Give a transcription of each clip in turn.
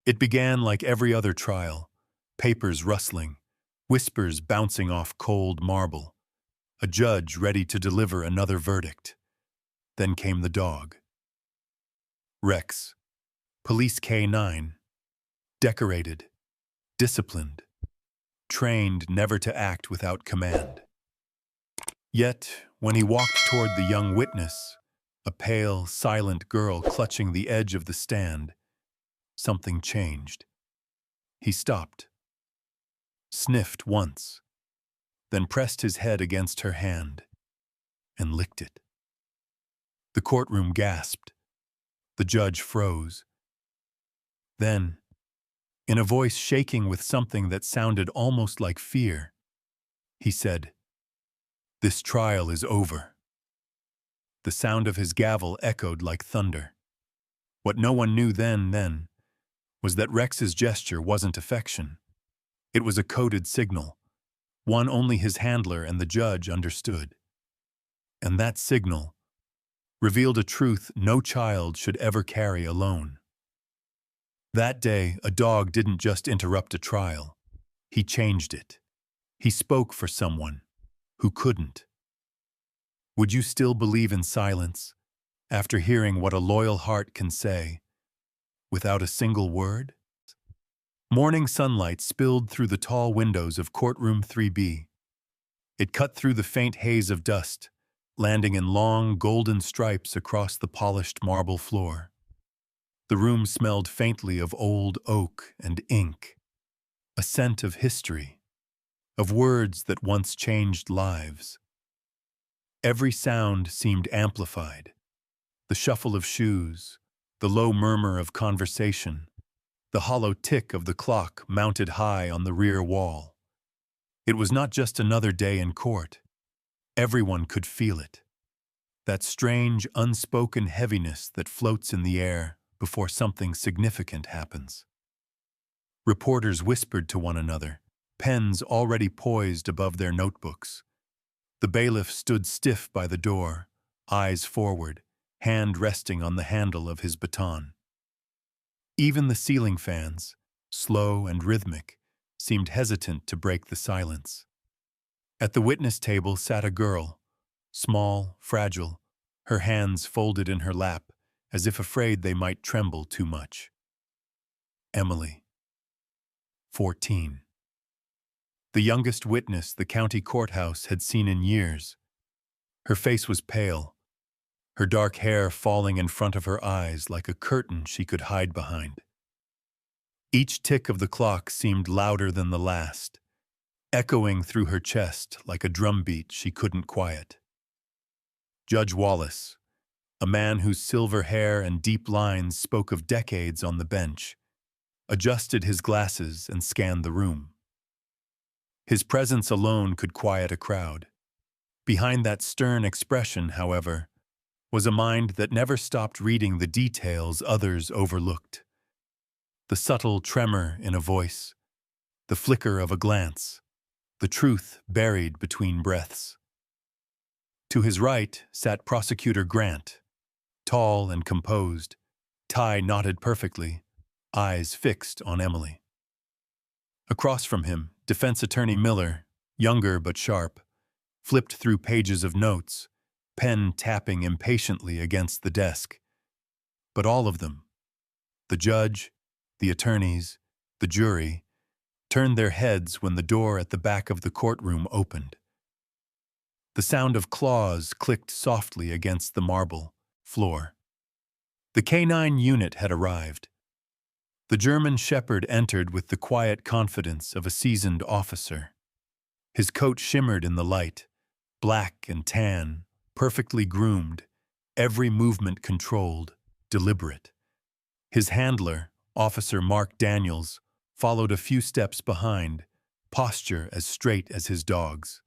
It began like every other trial, papers rustling, whispers bouncing off cold marble, a judge ready to deliver another verdict. Then came the dog. Rex, police K9, decorated, disciplined, trained never to act without command. Yet, when he walked toward the young witness, a pale, silent girl clutching the edge of the stand, something changed. He stopped, sniffed once, then pressed his head against her hand and licked it. The courtroom gasped. The judge froze. Then, in a voice shaking with something that sounded almost like fear, he said, "This trial is over." The sound of his gavel echoed like thunder. What no one knew then, was that Rex's gesture wasn't affection. It was a coded signal, one only his handler and the judge understood. And that signal revealed a truth no child should ever carry alone. That day, a dog didn't just interrupt a trial. He changed it. He spoke for someone who couldn't. Would you still believe in silence after hearing what a loyal heart can say without a single word? Morning sunlight spilled through the tall windows of courtroom 3B. It cut through the faint haze of dust, landing in long, golden stripes across the polished marble floor. The room smelled faintly of old oak and ink, a scent of history, of words that once changed lives. Every sound seemed amplified. The shuffle of shoes, the low murmur of conversation, the hollow tick of the clock mounted high on the rear wall. It was not just another day in court. Everyone could feel it. That strange, unspoken heaviness that floats in the air before something significant happens. Reporters whispered to one another, pens already poised above their notebooks. The bailiff stood stiff by the door, eyes forward, hand resting on the handle of his baton. Even the ceiling fans, slow and rhythmic, seemed hesitant to break the silence. At the witness table sat a girl, small, fragile, her hands folded in her lap, as if afraid they might tremble too much. Emily, 14. The youngest witness the county courthouse had seen in years. Her face was pale, her dark hair falling in front of her eyes like a curtain she could hide behind. Each tick of the clock seemed louder than the last, echoing through her chest like a drumbeat she couldn't quiet. Judge Wallace, a man whose silver hair and deep lines spoke of decades on the bench, adjusted his glasses and scanned the room. His presence alone could quiet a crowd. Behind that stern expression, however, was a mind that never stopped reading the details others overlooked. The subtle tremor in a voice, the flicker of a glance, the truth buried between breaths. To his right sat Prosecutor Grant, tall and composed, tie knotted perfectly, eyes fixed on Emily. Across from him, Defense Attorney Miller, younger but sharp, flipped through pages of notes, pen tapping impatiently against the desk. But all of them, the judge, the attorneys, the jury, turned their heads when the door at the back of the courtroom opened. The sound of claws clicked softly against the marble floor. The K9 unit had arrived. The German shepherd entered with the quiet confidence of a seasoned officer. His coat shimmered in the light, black and tan, perfectly groomed, every movement controlled, deliberate. His handler, Officer Mark Daniels, followed a few steps behind, posture as straight as his dog's.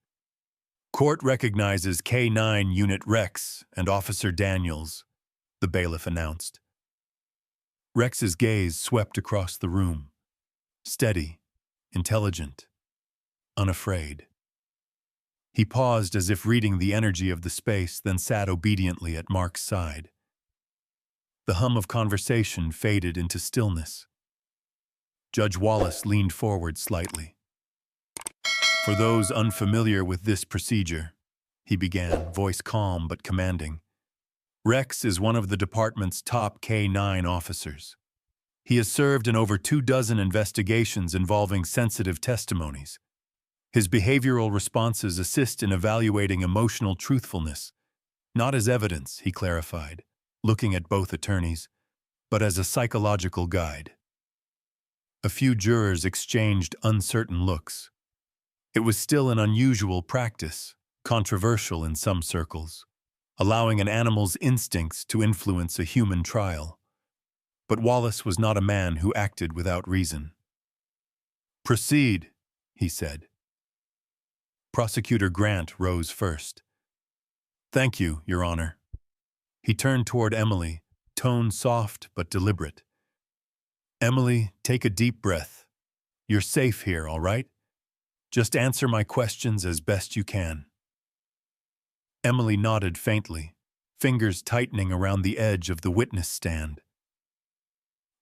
Court recognizes K9 Unit Rex and Officer Daniels, the bailiff announced. Rex's gaze swept across the room, steady, intelligent, unafraid. He paused as if reading the energy of the space, then sat obediently at Mark's side. The hum of conversation faded into stillness. Judge Wallace leaned forward slightly. For those unfamiliar with this procedure, he began, voice calm but commanding, Rex is one of the department's top K-9 officers. He has served in over 24 investigations involving sensitive testimonies. His behavioral responses assist in evaluating emotional truthfulness, not as evidence, he clarified, looking at both attorneys, but as a psychological guide. A few jurors exchanged uncertain looks. It was still an unusual practice, controversial in some circles, allowing an animal's instincts to influence a human trial. But Wallace was not a man who acted without reason. "Proceed," he said. Prosecutor Grant rose first. "Thank you, Your Honor." He turned toward Emily, tone soft but deliberate. "Emily, take a deep breath. You're safe here, all right? Just answer my questions as best you can." Emily nodded faintly, fingers tightening around the edge of the witness stand.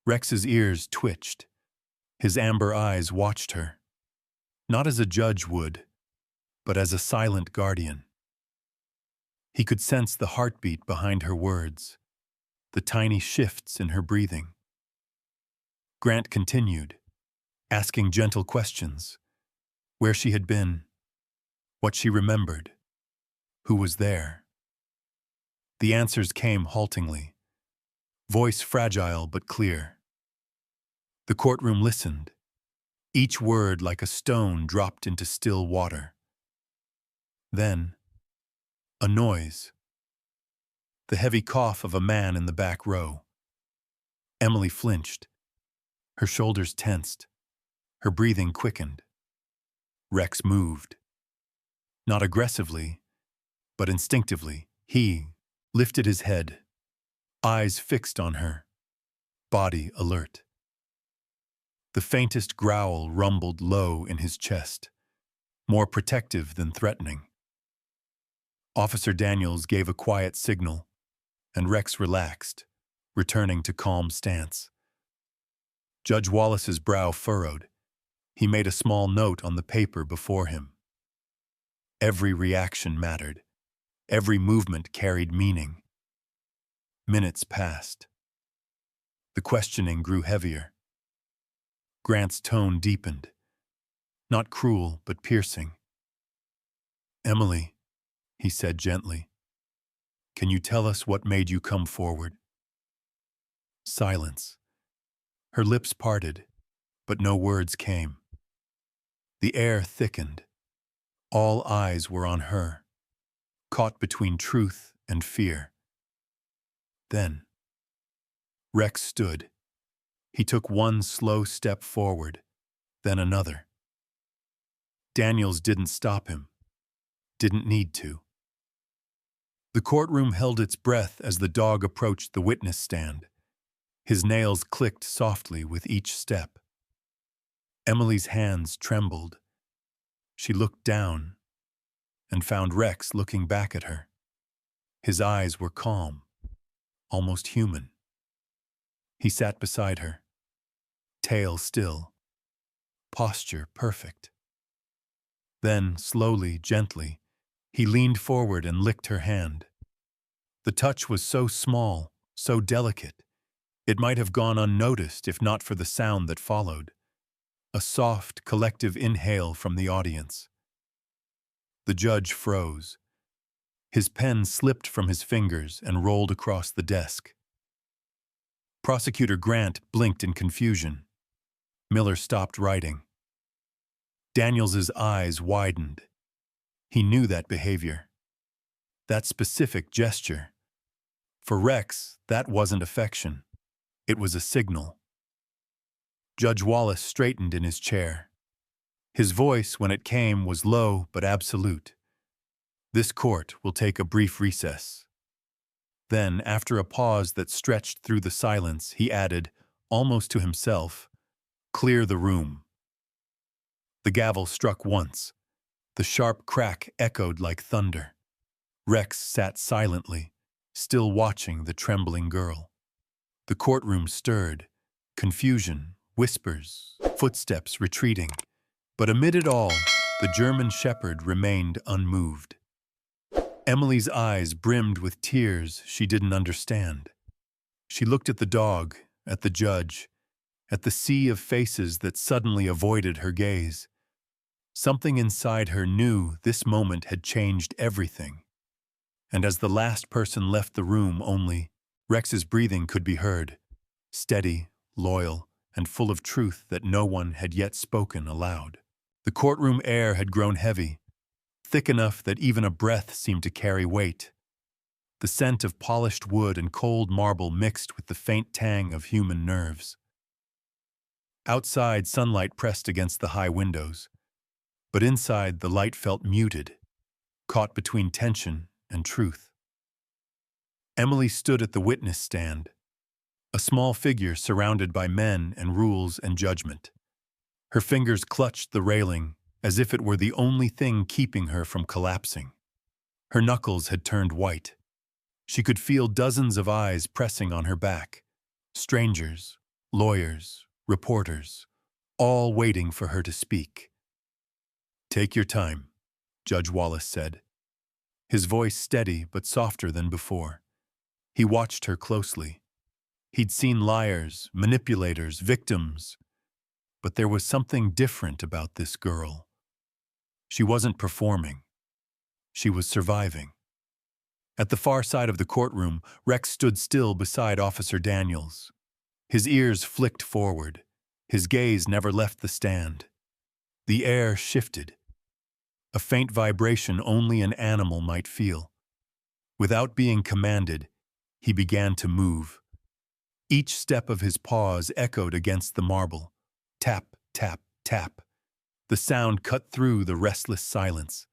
Rex's ears twitched. His amber eyes watched her, not as a judge would, but as a silent guardian. He could sense the heartbeat behind her words, the tiny shifts in her breathing. Grant continued, asking gentle questions, where she had been, what she remembered, who was there. The answers came haltingly, voice fragile but clear. The courtroom listened, each word like a stone dropped into still water. Then, a noise. The heavy cough of a man in the back row. Emily flinched. Her shoulders tensed. Her breathing quickened. Rex moved. Not aggressively, but instinctively. He lifted his head, eyes fixed on her, body alert. The faintest growl rumbled low in his chest, more protective than threatening. Officer Daniels gave a quiet signal, and Rex relaxed, returning to calm stance. Judge Wallace's brow furrowed. He made a small note on the paper before him. Every reaction mattered. Every movement carried meaning. Minutes passed. The questioning grew heavier. Grant's tone deepened. Not cruel, but piercing. "Emily," he said gently, "can you tell us what made you come forward?" Silence. Her lips parted, but no words came. The air thickened. All eyes were on her, caught between truth and fear. Then, Rex stood. He took one slow step forward, then another. Daniels didn't stop him, didn't need to. The courtroom held its breath as the dog approached the witness stand. His nails clicked softly with each step. Emily's hands trembled. She looked down and found Rex looking back at her. His eyes were calm, almost human. He sat beside her, tail still, posture perfect. Then, slowly, gently, he leaned forward and licked her hand. The touch was so small, so delicate, it might have gone unnoticed if not for the sound that followed. A soft, collective inhale from the audience. The judge froze. His pen slipped from his fingers and rolled across the desk. Prosecutor Grant blinked in confusion. Miller stopped writing. Daniels's eyes widened. He knew that behavior. That specific gesture. For Rex, that wasn't affection. It was a signal. Judge Wallace straightened in his chair. His voice, when it came, was low but absolute. "This court will take a brief recess." Then, after a pause that stretched through the silence, he added, almost to himself, "Clear the room." The gavel struck once. The sharp crack echoed like thunder. Rex sat silently, still watching the trembling girl. The courtroom stirred, confusion, whispers, footsteps retreating. But amid it all, the German shepherd remained unmoved. Emily's eyes brimmed with tears she didn't understand. She looked at the dog, at the judge, at the sea of faces that suddenly avoided her gaze. Something inside her knew this moment had changed everything. And as the last person left the room only, Rex's breathing could be heard, steady, loyal, and full of truth that no one had yet spoken aloud. The courtroom air had grown heavy, thick enough that even a breath seemed to carry weight. The scent of polished wood and cold marble mixed with the faint tang of human nerves. Outside, sunlight pressed against the high windows, but inside the light felt muted, caught between tension and truth. Emily stood at the witness stand, a small figure surrounded by men and rules and judgment. Her fingers clutched the railing as if it were the only thing keeping her from collapsing. Her knuckles had turned white. She could feel dozens of eyes pressing on her back. Strangers, lawyers, reporters, all waiting for her to speak. "Take your time," Judge Wallace said, his voice steady but softer than before. He watched her closely. He'd seen liars, manipulators, victims, but there was something different about this girl. She wasn't performing. She was surviving. At the far side of the courtroom, Rex stood still beside Officer Daniels. His ears flicked forward. His gaze never left the stand. The air shifted. A faint vibration only an animal might feel. Without being commanded, he began to move. Each step of his paws echoed against the marble. Tap, tap, tap. The sound cut through the restless silence.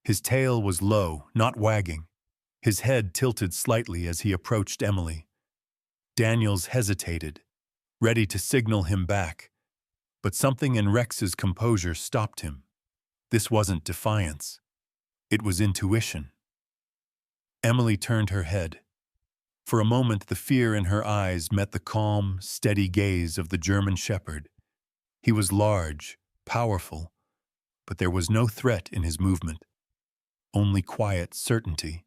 His tail was low, not wagging. His head tilted slightly as he approached Emily. Daniels hesitated, ready to signal him back, but something in Rex's composure stopped him. This wasn't defiance. It was intuition. Emily turned her head. For a moment, the fear in her eyes met the calm, steady gaze of the German shepherd. He was large, powerful, but there was no threat in his movement, only quiet certainty.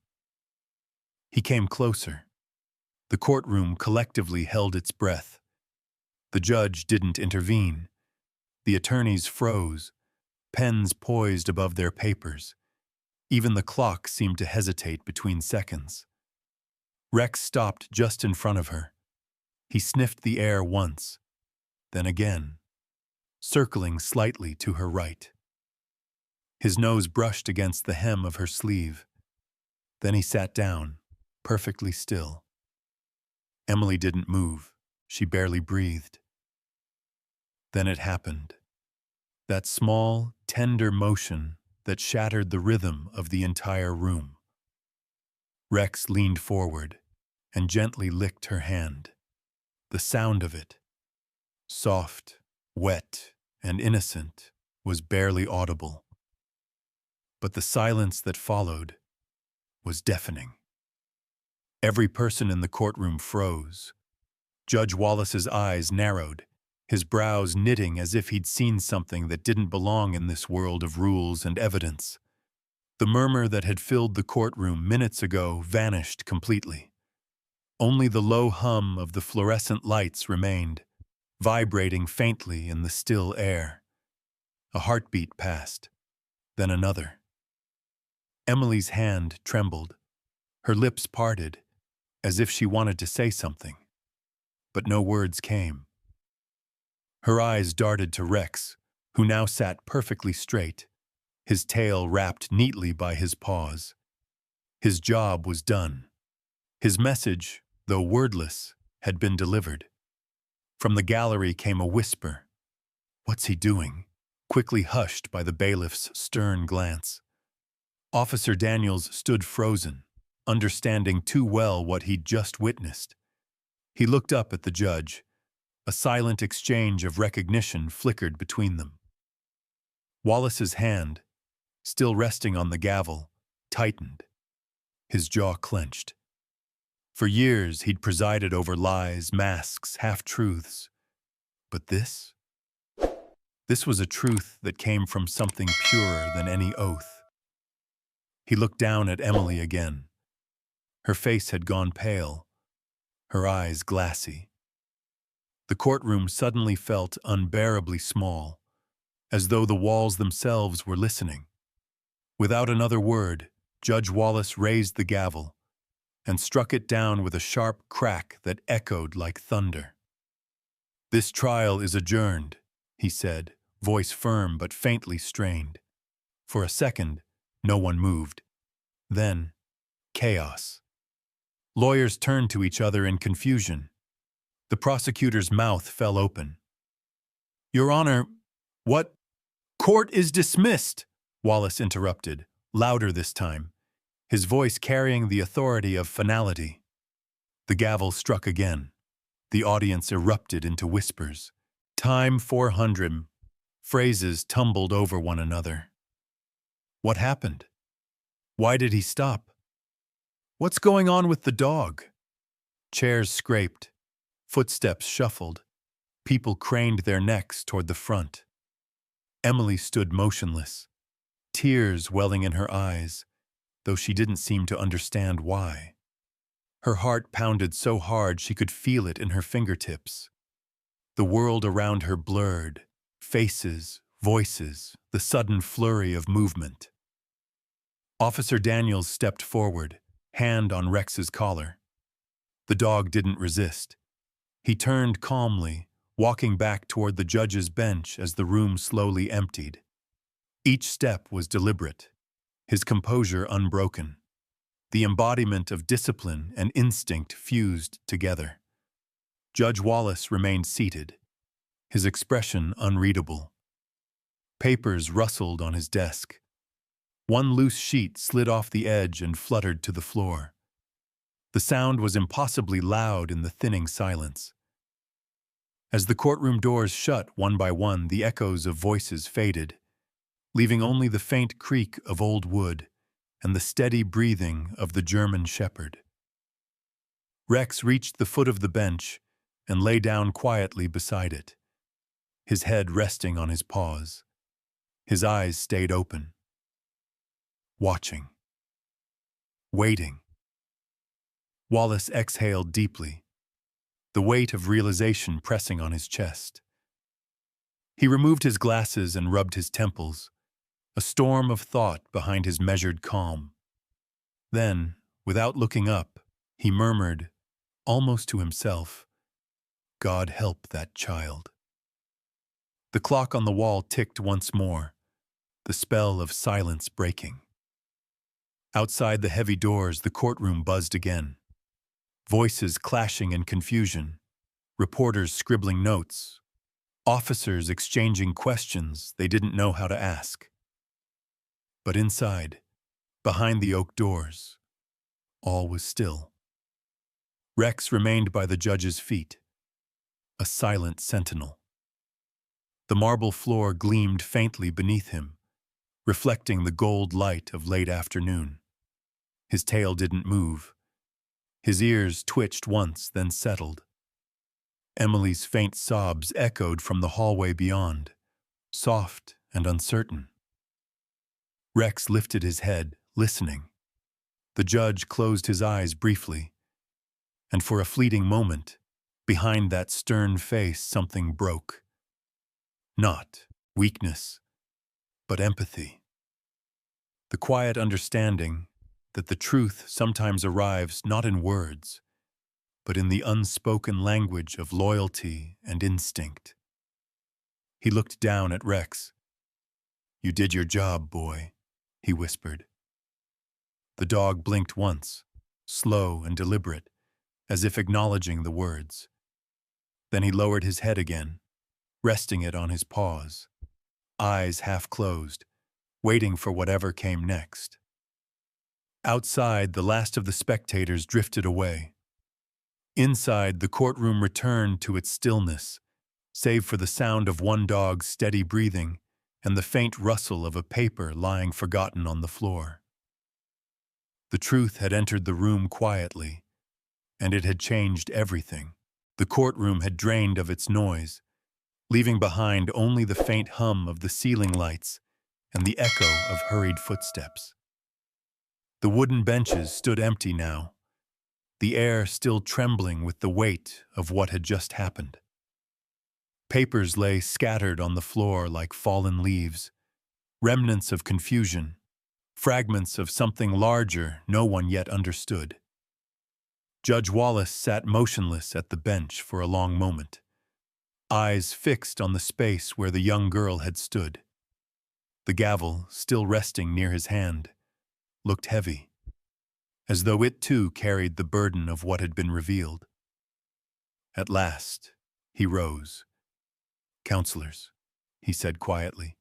He came closer. The courtroom collectively held its breath. The judge didn't intervene. The attorneys froze, pens poised above their papers. Even the clock seemed to hesitate between seconds. Rex stopped just in front of her. He sniffed the air once, then again, circling slightly to her right. His nose brushed against the hem of her sleeve. Then he sat down, perfectly still. Emily didn't move. She barely breathed. Then it happened. That small, tender motion that shattered the rhythm of the entire room. Rex leaned forward and gently licked her hand. The sound of it, soft, wet, and innocent, was barely audible. But the silence that followed was deafening. Every person in the courtroom froze. Judge Wallace's eyes narrowed, his brows knitting as if he'd seen something that didn't belong in this world of rules and evidence. The murmur that had filled the courtroom minutes ago vanished completely. Only the low hum of the fluorescent lights remained, vibrating faintly in the still air. A heartbeat passed, then another. Emily's hand trembled. Her lips parted, as if she wanted to say something, but no words came. Her eyes darted to Rex, who now sat perfectly straight, his tail wrapped neatly by his paws. His job was done. His message, though wordless, had been delivered. From the gallery came a whisper. "What's he doing?" quickly hushed by the bailiff's stern glance. Officer Daniels stood frozen, understanding too well what he'd just witnessed. He looked up at the judge. A silent exchange of recognition flickered between them. Wallace's hand, still resting on the gavel, tightened. His jaw clenched. For years, he'd presided over lies, masks, half-truths. But this? This was a truth that came from something purer than any oath. He looked down at Emily again. Her face had gone pale, her eyes glassy. The courtroom suddenly felt unbearably small, as though the walls themselves were listening. Without another word, Judge Wallace raised the gavel and struck it down with a sharp crack that echoed like thunder. "This trial is adjourned," he said, voice firm but faintly strained. For a second, no one moved. Then, chaos. Lawyers turned to each other in confusion. The prosecutor's mouth fell open. "Your Honor, what—" "Court is dismissed," Wallace interrupted, louder this time, his voice carrying the authority of finality. The gavel struck again. The audience erupted into whispers. "Time 400. Phrases tumbled over one another. What happened? Why did he stop? What's going on with the dog? Chairs scraped. Footsteps shuffled. People craned their necks toward the front. Emily stood motionless, tears welling in her eyes, though she didn't seem to understand why. Her heart pounded so hard she could feel it in her fingertips. The world around her blurred, faces, voices, the sudden flurry of movement. Officer Daniels stepped forward, hand on Rex's collar. The dog didn't resist. He turned calmly, walking back toward the judge's bench as the room slowly emptied. Each step was deliberate, his composure unbroken, the embodiment of discipline and instinct fused together. Judge Wallace remained seated, his expression unreadable. Papers rustled on his desk. One loose sheet slid off the edge and fluttered to the floor. The sound was impossibly loud in the thinning silence. As the courtroom doors shut one by one, the echoes of voices faded, leaving only the faint creak of old wood and the steady breathing of the German shepherd. Rex reached the foot of the bench and lay down quietly beside it, his head resting on his paws. His eyes stayed open. Watching. Waiting. Wallace exhaled deeply, the weight of realization pressing on his chest. He removed his glasses and rubbed his temples, a storm of thought behind his measured calm. Then, without looking up, he murmured, almost to himself, "God help that child." The clock on the wall ticked once more, the spell of silence breaking. Outside the heavy doors, the courtroom buzzed again. Voices clashing in confusion, reporters scribbling notes, officers exchanging questions they didn't know how to ask. But inside, behind the oak doors, all was still. Rex remained by the judge's feet, a silent sentinel. The marble floor gleamed faintly beneath him, reflecting the gold light of late afternoon. His tail didn't move. His ears twitched once, then settled. Emily's faint sobs echoed from the hallway beyond, soft and uncertain. Rex lifted his head, listening. The judge closed his eyes briefly, and for a fleeting moment, behind that stern face something broke. Not weakness, but empathy. The quiet understanding that the truth sometimes arrives not in words, but in the unspoken language of loyalty and instinct. He looked down at Rex. "You did your job, boy," he whispered. The dog blinked once, slow and deliberate, as if acknowledging the words. Then he lowered his head again, resting it on his paws, eyes half closed, waiting for whatever came next. Outside, the last of the spectators drifted away. Inside, the courtroom returned to its stillness, save for the sound of one dog's steady breathing and the faint rustle of a paper lying forgotten on the floor. The truth had entered the room quietly, and it had changed everything. The courtroom had drained of its noise, leaving behind only the faint hum of the ceiling lights and the echo of hurried footsteps. The wooden benches stood empty now, the air still trembling with the weight of what had just happened. Papers lay scattered on the floor like fallen leaves, remnants of confusion, fragments of something larger no one yet understood. Judge Wallace sat motionless at the bench for a long moment, eyes fixed on the space where the young girl had stood. The gavel, still resting near his hand, looked heavy, as though it too carried the burden of what had been revealed. At last, he rose. "Counselors," he said quietly,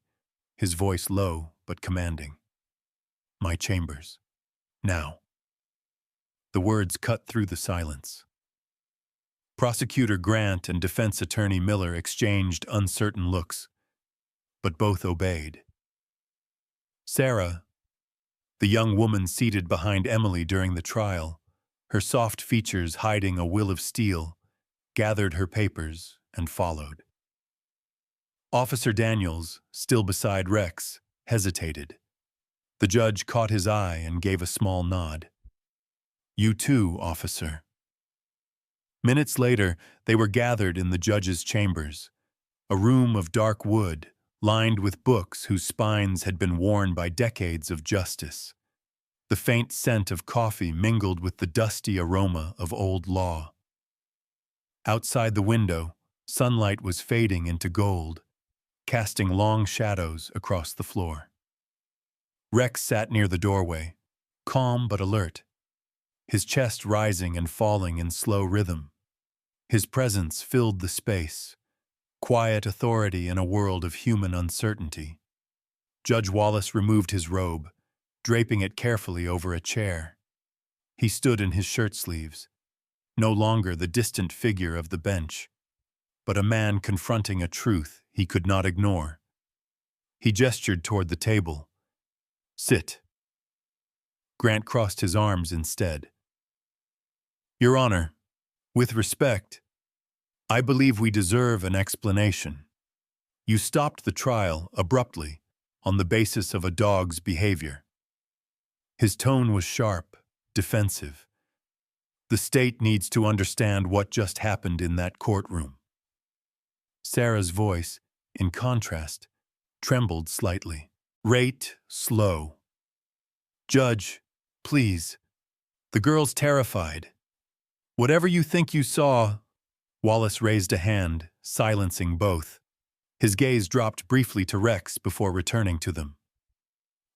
his voice low but commanding. "My chambers. Now." The words cut through the silence. Prosecutor Grant and defense attorney Miller exchanged uncertain looks, but both obeyed. Sarah, the young woman seated behind Emily during the trial, her soft features hiding a will of steel, gathered her papers and followed. Officer Daniels, still beside Rex, hesitated. The judge caught his eye and gave a small nod. "You too, officer." Minutes later, they were gathered in the judge's chambers, a room of dark wood, lined with books whose spines had been worn by decades of justice. The faint scent of coffee mingled with the dusty aroma of old law. Outside the window, sunlight was fading into gold, casting long shadows across the floor. Rex sat near the doorway, calm but alert, his chest rising and falling in slow rhythm. His presence filled the space, quiet authority in a world of human uncertainty. Judge Wallace removed his robe, draping it carefully over a chair. He stood in his shirt sleeves, no longer the distant figure of the bench, but a man confronting a truth he could not ignore. He gestured toward the table. "Sit." Grant crossed his arms instead. "Your Honor, with respect, I believe we deserve an explanation. You stopped the trial abruptly on the basis of a dog's behavior." His tone was sharp, defensive. "The state needs to understand what just happened in that courtroom." Sarah's voice, in contrast, trembled slightly. "Rate slow. Judge, please. The girl's terrified. Whatever you think you saw—" Wallace raised a hand, silencing both. His gaze dropped briefly to Rex before returning to them.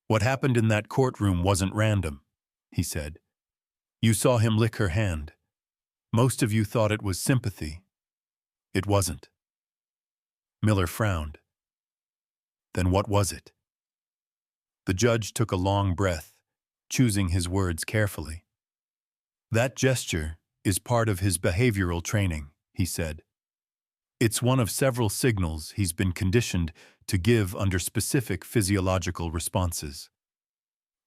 "What happened in that courtroom wasn't random," he said. "You saw him lick her hand. Most of you thought it was sympathy. It wasn't." Miller frowned. "Then what was it?" The judge took a long breath, choosing his words carefully. "That gesture is part of his behavioral training," he said. "It's one of several signals he's been conditioned to give under specific physiological responses."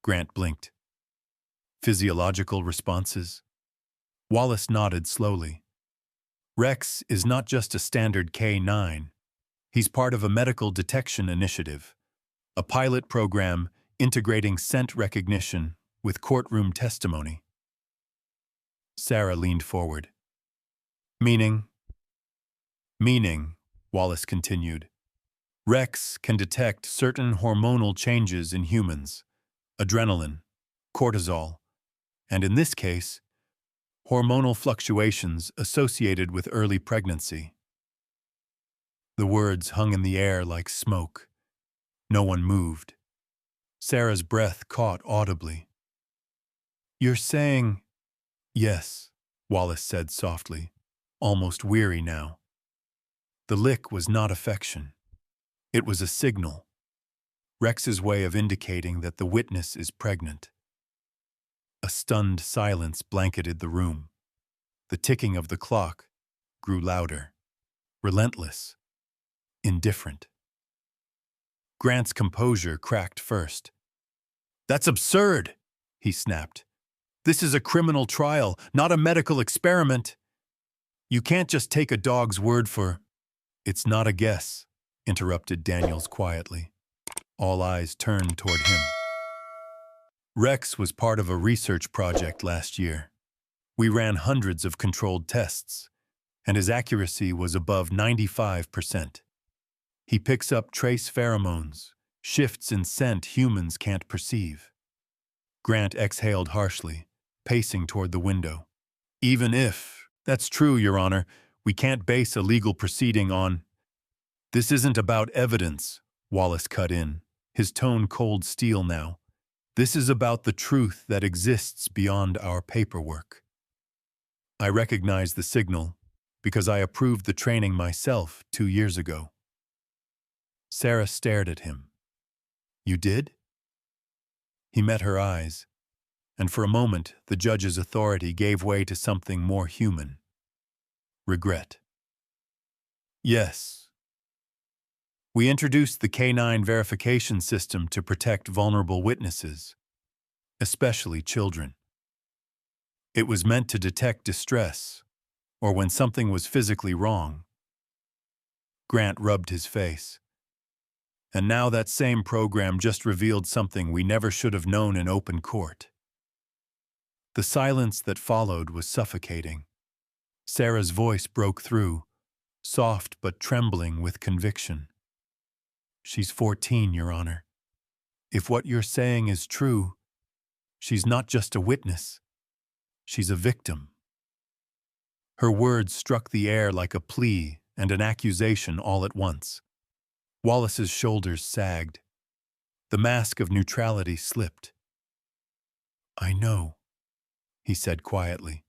Grant blinked. "Physiological responses?" Wallace nodded slowly. "Rex is not just a standard K9. He's part of a medical detection initiative, a pilot program integrating scent recognition with courtroom testimony." Sarah leaned forward. Meaning, Wallace continued, Rex can detect certain hormonal changes in humans, adrenaline, cortisol, and in this case, hormonal fluctuations associated with early pregnancy. The words hung in the air like smoke. No one moved. Sarah's breath caught audibly. "You're saying—" "Yes," Wallace said softly, almost weary now. The lick was not affection. It was a signal. Rex's way of indicating that the witness is pregnant. A stunned silence blanketed the room. The ticking of the clock grew louder, relentless, indifferent. Grant's composure cracked first. "That's absurd," he snapped. "This is a criminal trial, not a medical experiment. You can't just take a dog's word for—" It's not a guess, interrupted Daniels quietly. All eyes turned toward him. Rex was part of a research project last year. We ran hundreds of controlled tests, and his accuracy was above 95%. He picks up trace pheromones, shifts in scent humans can't perceive. Grant exhaled harshly, pacing toward the window. Even if that's true, Your Honor, we can't base a legal proceeding on... This isn't about evidence, Wallace cut in, his tone cold steel now. This is about the truth that exists beyond our paperwork. I recognize the signal because I approved the training myself 2 years ago. Sarah stared at him. You did? He met her eyes, and for a moment the judge's authority gave way to something more human. Regret. Yes. We introduced the K-9 verification system to protect vulnerable witnesses, especially children. It was meant to detect distress, or when something was physically wrong. Grant rubbed his face. And now that same program just revealed something we never should have known in open court. The silence that followed was suffocating. Sarah's voice broke through, soft but trembling with conviction. She's 14, Your Honor. If what you're saying is true, she's not just a witness. She's a victim. Her words struck the air like a plea and an accusation all at once. Wallace's shoulders sagged. The mask of neutrality slipped. I know, he said quietly.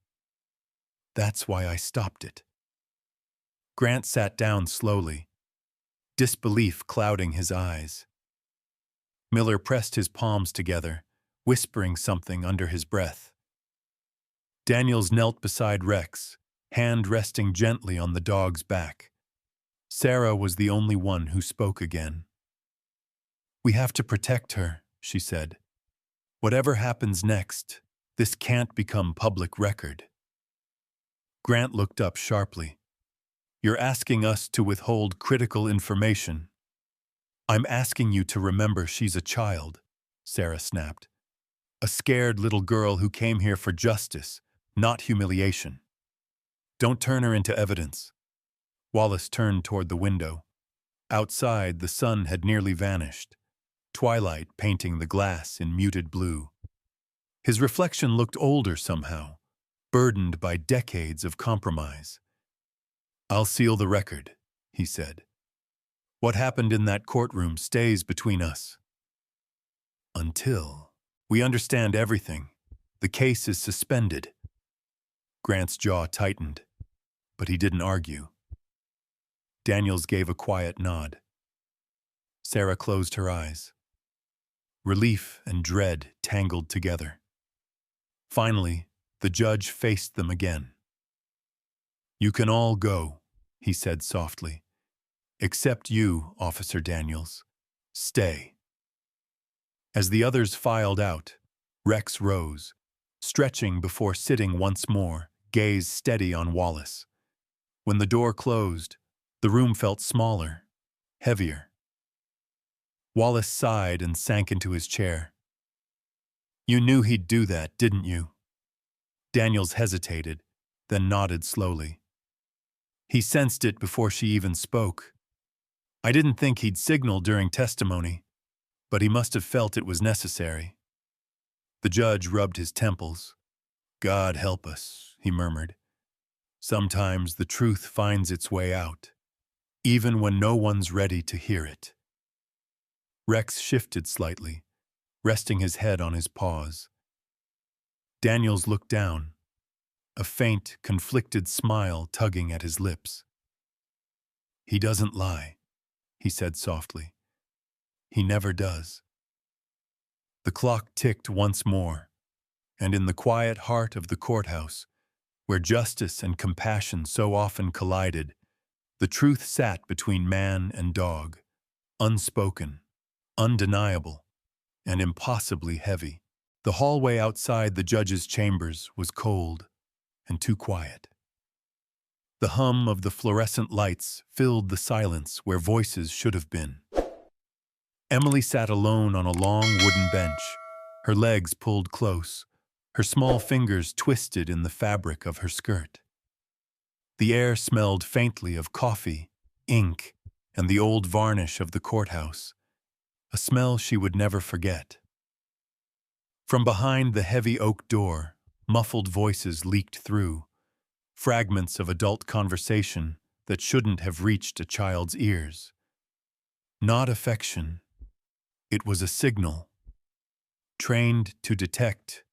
That's why I stopped it. Grant sat down slowly, disbelief clouding his eyes. Miller pressed his palms together, whispering something under his breath. Daniels knelt beside Rex, hand resting gently on the dog's back. Sarah was the only one who spoke again. We have to protect her, she said. Whatever happens next, this can't become public record. Grant looked up sharply. You're asking us to withhold critical information. I'm asking you to remember she's a child, Sarah snapped. A scared little girl who came here for justice, not humiliation. Don't turn her into evidence. Wallace turned toward the window. Outside, the sun had nearly vanished, twilight painting the glass in muted blue. His reflection looked older somehow, burdened by decades of compromise. I'll seal the record, he said. What happened in that courtroom stays between us. Until we understand everything, the case is suspended. Grant's jaw tightened, but he didn't argue. Daniels gave a quiet nod. Sarah closed her eyes. Relief and dread tangled together. Finally, the judge faced them again. You can all go, he said softly. Except you, Officer Daniels. Stay. As the others filed out, Rex rose, stretching before sitting once more, gaze steady on Wallace. When the door closed, the room felt smaller, heavier. Wallace sighed and sank into his chair. You knew he'd do that, didn't you? Daniels hesitated, then nodded slowly. He sensed it before she even spoke. I didn't think he'd signal during testimony, but he must have felt it was necessary. The judge rubbed his temples. God help us, he murmured. Sometimes the truth finds its way out, even when no one's ready to hear it. Rex shifted slightly, resting his head on his paws. Daniels looked down, a faint, conflicted smile tugging at his lips. He doesn't lie, he said softly. He never does. The clock ticked once more, and in the quiet heart of the courthouse, where justice and compassion so often collided, the truth sat between man and dog, unspoken, undeniable, and impossibly heavy. The hallway outside the judge's chambers was cold and too quiet. The hum of the fluorescent lights filled the silence where voices should have been. Emily sat alone on a long wooden bench, her legs pulled close, her small fingers twisted in the fabric of her skirt. The air smelled faintly of coffee, ink, and the old varnish of the courthouse, a smell she would never forget. From behind the heavy oak door, muffled voices leaked through, fragments of adult conversation that shouldn't have reached a child's ears. Not affection. It was a signal, trained to detect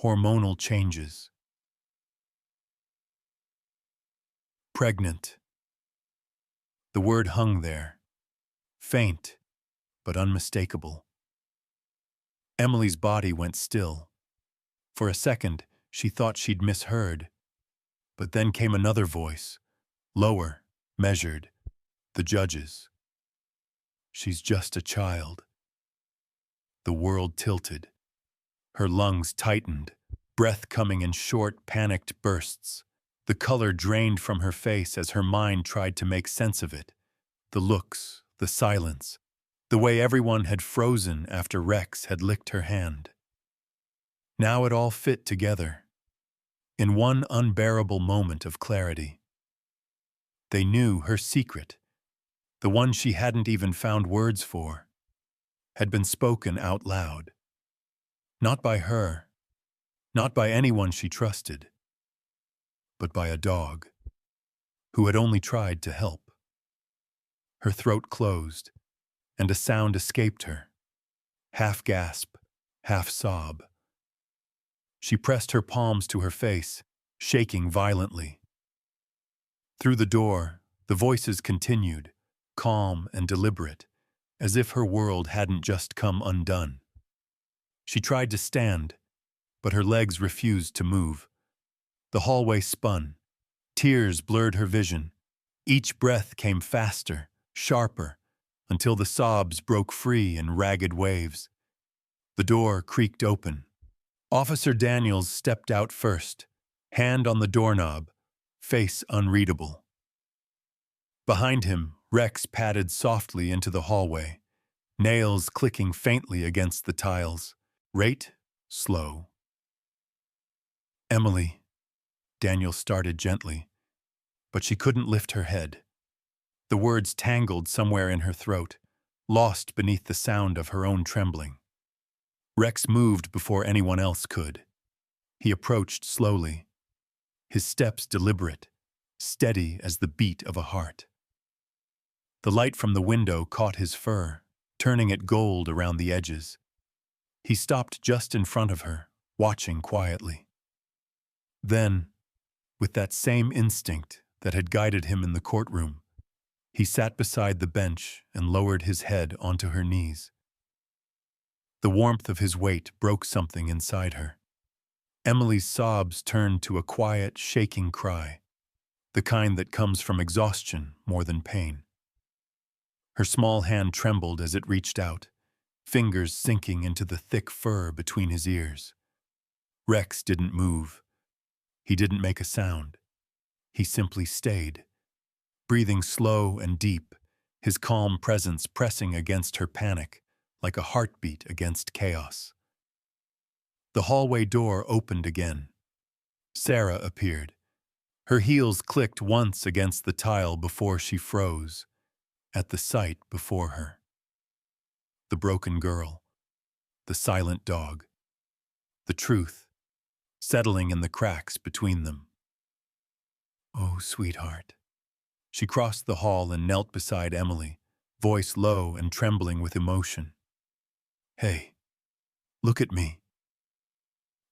hormonal changes. Pregnant. The word hung there, faint but unmistakable. Emily's body went still. For a second, she thought she'd misheard. But then came another voice, lower, measured, the judge's. She's just a child. The world tilted. Her lungs tightened, breath coming in short, panicked bursts. The color drained from her face as her mind tried to make sense of it. The looks, the silence, the way everyone had frozen after Rex had licked her hand. Now it all fit together, in one unbearable moment of clarity. They knew her secret, the one she hadn't even found words for, had been spoken out loud. Not by her, not by anyone she trusted, but by a dog who had only tried to help. Her throat closed, and a sound escaped her, half gasp, half sob. She pressed her palms to her face, shaking violently. Through the door, the voices continued, calm and deliberate, as if her world hadn't just come undone. She tried to stand, but her legs refused to move. The hallway spun. Tears blurred her vision. Each breath came faster, sharper, until the sobs broke free in ragged waves. The door creaked open. Officer Daniels stepped out first, hand on the doorknob, face unreadable. Behind him, Rex padded softly into the hallway, nails clicking faintly against the tiles. Rate, slow. Emily, Daniel started gently, but she couldn't lift her head. The words tangled somewhere in her throat, lost beneath the sound of her own trembling. Rex moved before anyone else could. He approached slowly, his steps deliberate, steady as the beat of a heart. The light from the window caught his fur, turning it gold around the edges. He stopped just in front of her, watching quietly. Then, with that same instinct that had guided him in the courtroom, he sat beside the bench and lowered his head onto her knees. The warmth of his weight broke something inside her. Emily's sobs turned to a quiet, shaking cry, the kind that comes from exhaustion more than pain. Her small hand trembled as it reached out, fingers sinking into the thick fur between his ears. Rex didn't move. He didn't make a sound. He simply stayed, breathing slow and deep, his calm presence pressing against her panic, like a heartbeat against chaos. The hallway door opened again. Sarah appeared. Her heels clicked once against the tile before she froze, at the sight before her. The broken girl, the silent dog, the truth, settling in the cracks between them. Oh, sweetheart. She crossed the hall and knelt beside Emily, voice low and trembling with emotion. Hey, look at me.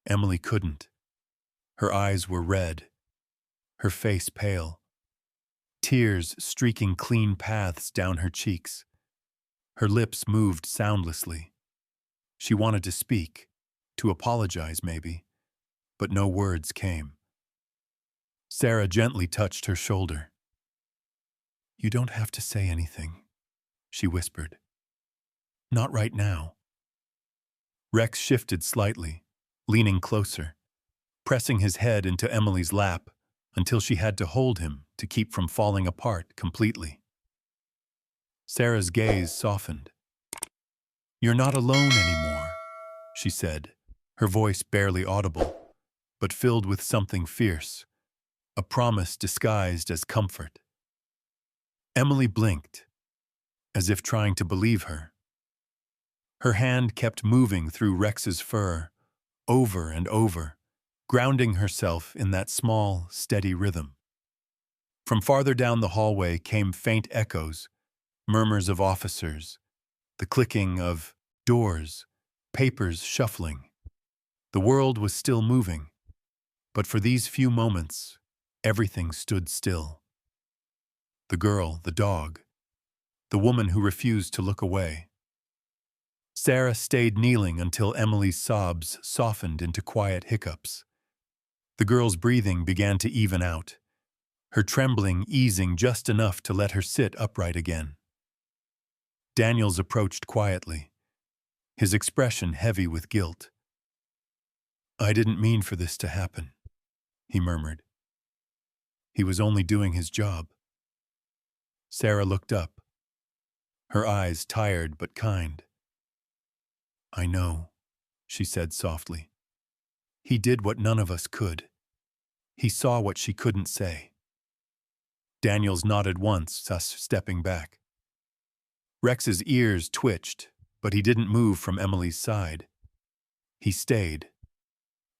Emily couldn't. Her eyes were red, her face pale, tears streaking clean paths down her cheeks. Her lips moved soundlessly. She wanted to speak, to apologize maybe, but no words came. Sarah gently touched her shoulder. You don't have to say anything, she whispered. Not right now. Rex shifted slightly, leaning closer, pressing his head into Emily's lap, until she had to hold him to keep from falling apart completely. Sarah's gaze softened. "You're not alone anymore," she said, her voice barely audible, but filled with something fierce, a promise disguised as comfort. Emily blinked, as if trying to believe her. Her hand kept moving through Rex's fur, over and over, grounding herself in that small, steady rhythm. From farther down the hallway came faint echoes, murmurs of officers, the clicking of doors, papers shuffling. The world was still moving, but for these few moments, everything stood still. The girl, the dog, the woman who refused to look away. Sarah stayed kneeling until Emily's sobs softened into quiet hiccups. The girl's breathing began to even out, her trembling easing just enough to let her sit upright again. Daniels approached quietly, his expression heavy with guilt. "I didn't mean for this to happen," he murmured. "He was only doing his job." Sarah looked up, her eyes tired but kind. "I know," she said softly. "He did what none of us could. He saw what she couldn't say." Daniels nodded once, thus stepping back. Rex's ears twitched, but he didn't move from Emily's side. He stayed.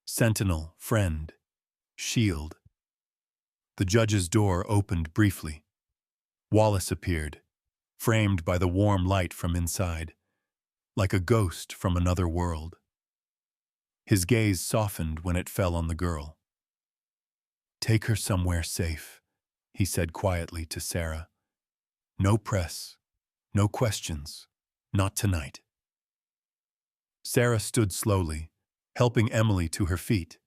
Sentinel, friend, shield. The judge's door opened briefly. Wallace appeared, framed by the warm light from inside, like a ghost from another world. His gaze softened when it fell on the girl. "Take her somewhere safe," he said quietly to Sarah. "No press, no questions, not tonight." Sarah stood slowly, helping Emily to her feet.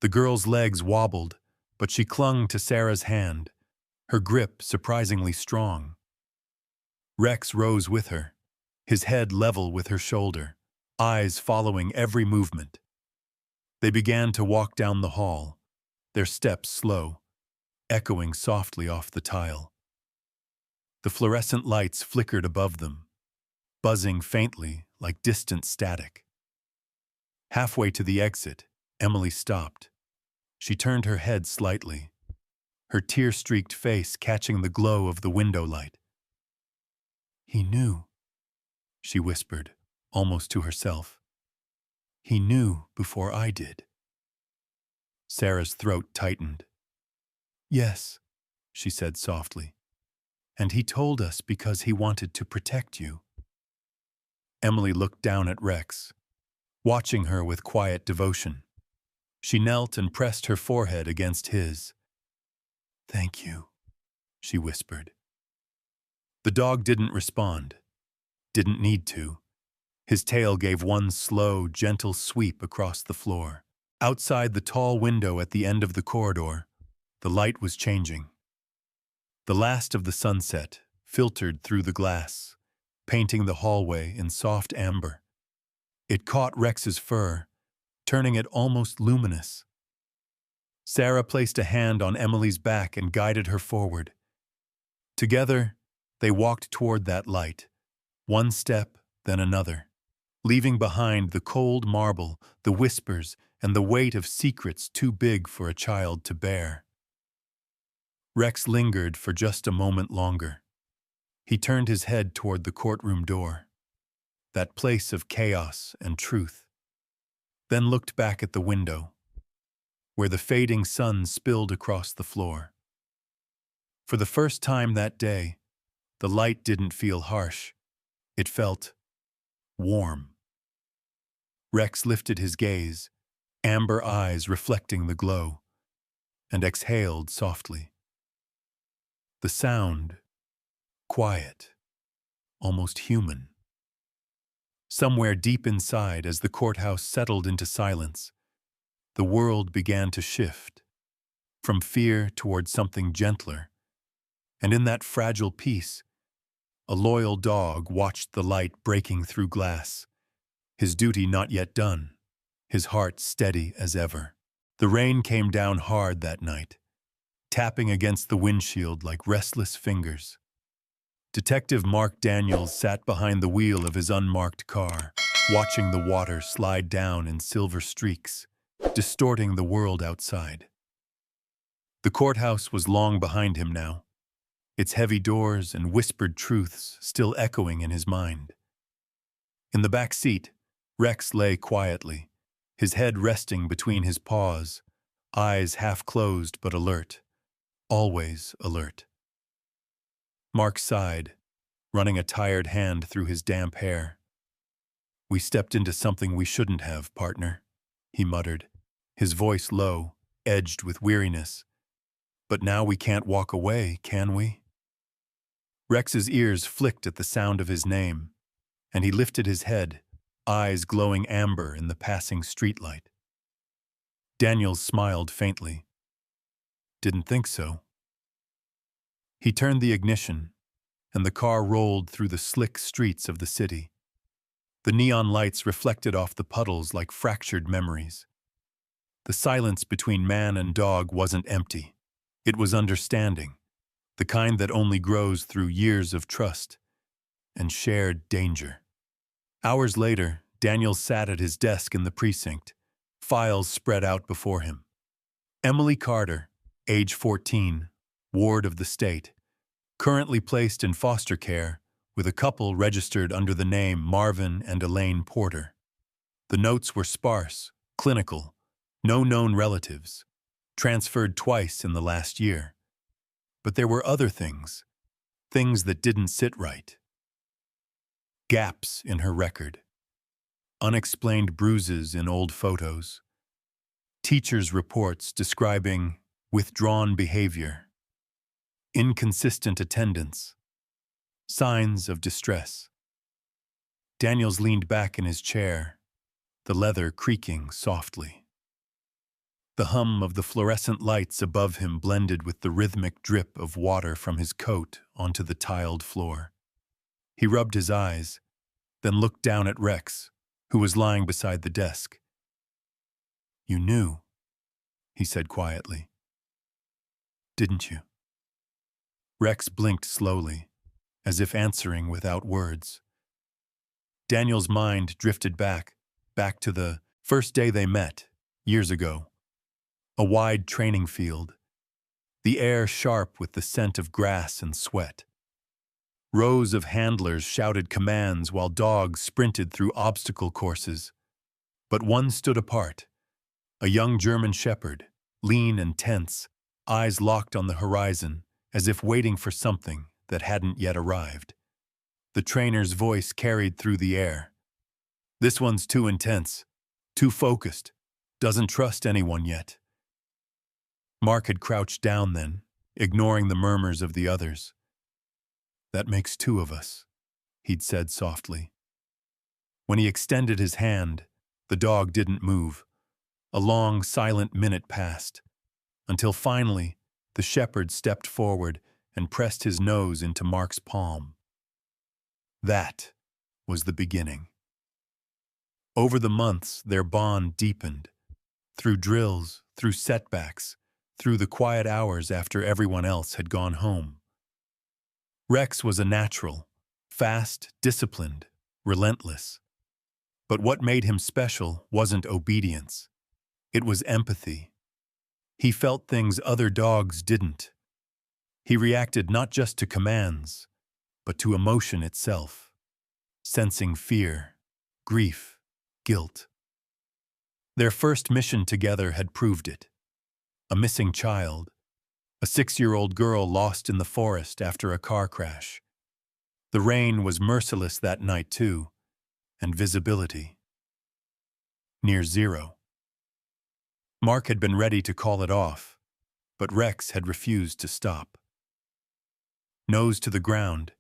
The girl's legs wobbled, but she clung to Sarah's hand, her grip surprisingly strong. Rex rose with her, his head level with her shoulder, eyes following every movement. They began to walk down the hall, their steps slow, echoing softly off the tile. The fluorescent lights flickered above them, buzzing faintly like distant static. Halfway to the exit, Emily stopped. She turned her head slightly, her tear-streaked face catching the glow of the window light. "He knew," she whispered, almost to herself. "He knew before I did." Sarah's throat tightened. "Yes," she said softly. "And he told us because he wanted to protect you." Emily looked down at Rex, watching her with quiet devotion. She knelt and pressed her forehead against his. "Thank you," she whispered. The dog didn't respond, didn't need to. His tail gave one slow, gentle sweep across the floor. Outside the tall window at the end of the corridor, the light was changing. The last of the sunset filtered through the glass, painting the hallway in soft amber. It caught Rex's fur, turning it almost luminous. Sarah placed a hand on Emily's back and guided her forward. Together, they walked toward that light, one step, then another, leaving behind the cold marble, the whispers, and the weight of secrets too big for a child to bear. Rex lingered for just a moment longer. He turned his head toward the courtroom door, that place of chaos and truth, then looked back at the window, where the fading sun spilled across the floor. For the first time that day, the light didn't feel harsh. It felt warm. Rex lifted his gaze, amber eyes reflecting the glow, and exhaled softly. The sound, quiet, almost human. Somewhere deep inside, as the courthouse settled into silence, the world began to shift, from fear toward something gentler, and in that fragile peace, a loyal dog watched the light breaking through glass, his duty not yet done, his heart steady as ever. The rain came down hard that night, tapping against the windshield like restless fingers. Detective Mark Daniels sat behind the wheel of his unmarked car, watching the water slide down in silver streaks, distorting the world outside. The courthouse was long behind him now, its heavy doors and whispered truths still echoing in his mind. In the back seat, Rex lay quietly, his head resting between his paws, eyes half closed but alert, always alert. Mark sighed, running a tired hand through his damp hair. "We stepped into something we shouldn't have, partner," he muttered, his voice low, edged with weariness. "But now we can't walk away, can we?" Rex's ears flicked at the sound of his name, and he lifted his head, eyes glowing amber in the passing streetlight. Daniels smiled faintly. "Didn't think so." He turned the ignition, and the car rolled through the slick streets of the city. The neon lights reflected off the puddles like fractured memories. The silence between man and dog wasn't empty. It was understanding, the kind that only grows through years of trust and shared danger. Hours later, Daniels sat at his desk in the precinct, files spread out before him. Emily Carter, age 14, ward of the state, currently placed in foster care with a couple registered under the name Marvin and Elaine Porter. The notes were sparse, clinical, no known relatives, transferred twice in the last year. But there were other things that didn't sit right. Gaps in her record, unexplained bruises in old photos, teachers' reports describing withdrawn behavior, inconsistent attendance, signs of distress. Daniels leaned back in his chair, the leather creaking softly. The hum of the fluorescent lights above him blended with the rhythmic drip of water from his coat onto the tiled floor. He rubbed his eyes, then looked down at Rex, who was lying beside the desk. "You knew," he said quietly. "Didn't you?" Rex blinked slowly, as if answering without words. Daniel's mind drifted back to the first day they met, years ago. A wide training field, the air sharp with the scent of grass and sweat. Rows of handlers shouted commands while dogs sprinted through obstacle courses. But one stood apart, a young German shepherd, lean and tense, eyes locked on the horizon, as if waiting for something that hadn't yet arrived. The trainer's voice carried through the air. "This one's too intense, too focused, doesn't trust anyone yet." Mark had crouched down then, ignoring the murmurs of the others. "That makes two of us," he'd said softly. When he extended his hand, the dog didn't move. A long, silent minute passed, until finally the shepherd stepped forward and pressed his nose into Mark's palm. That was the beginning. Over the months, their bond deepened. Through drills, through setbacks, through the quiet hours after everyone else had gone home. Rex was a natural, fast, disciplined, relentless. But what made him special wasn't obedience. It was empathy. He felt things other dogs didn't. He reacted not just to commands, but to emotion itself, sensing fear, grief, guilt. Their first mission together had proved it. A missing child, a 6-year-old girl lost in the forest after a car crash. The rain was merciless that night too, and visibility near zero. Mark had been ready to call it off, but Rex had refused to stop. Nose to the ground,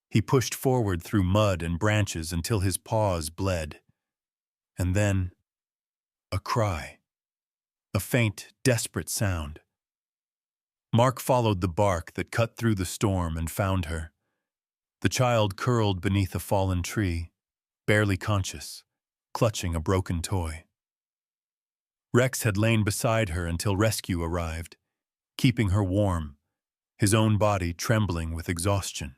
he pushed forward through mud and branches until his paws bled. And then, a cry. A faint, desperate sound. Mark followed the bark that cut through the storm and found her. The child curled beneath a fallen tree, barely conscious, clutching a broken toy. Rex had lain beside her until rescue arrived, keeping her warm, his own body trembling with exhaustion.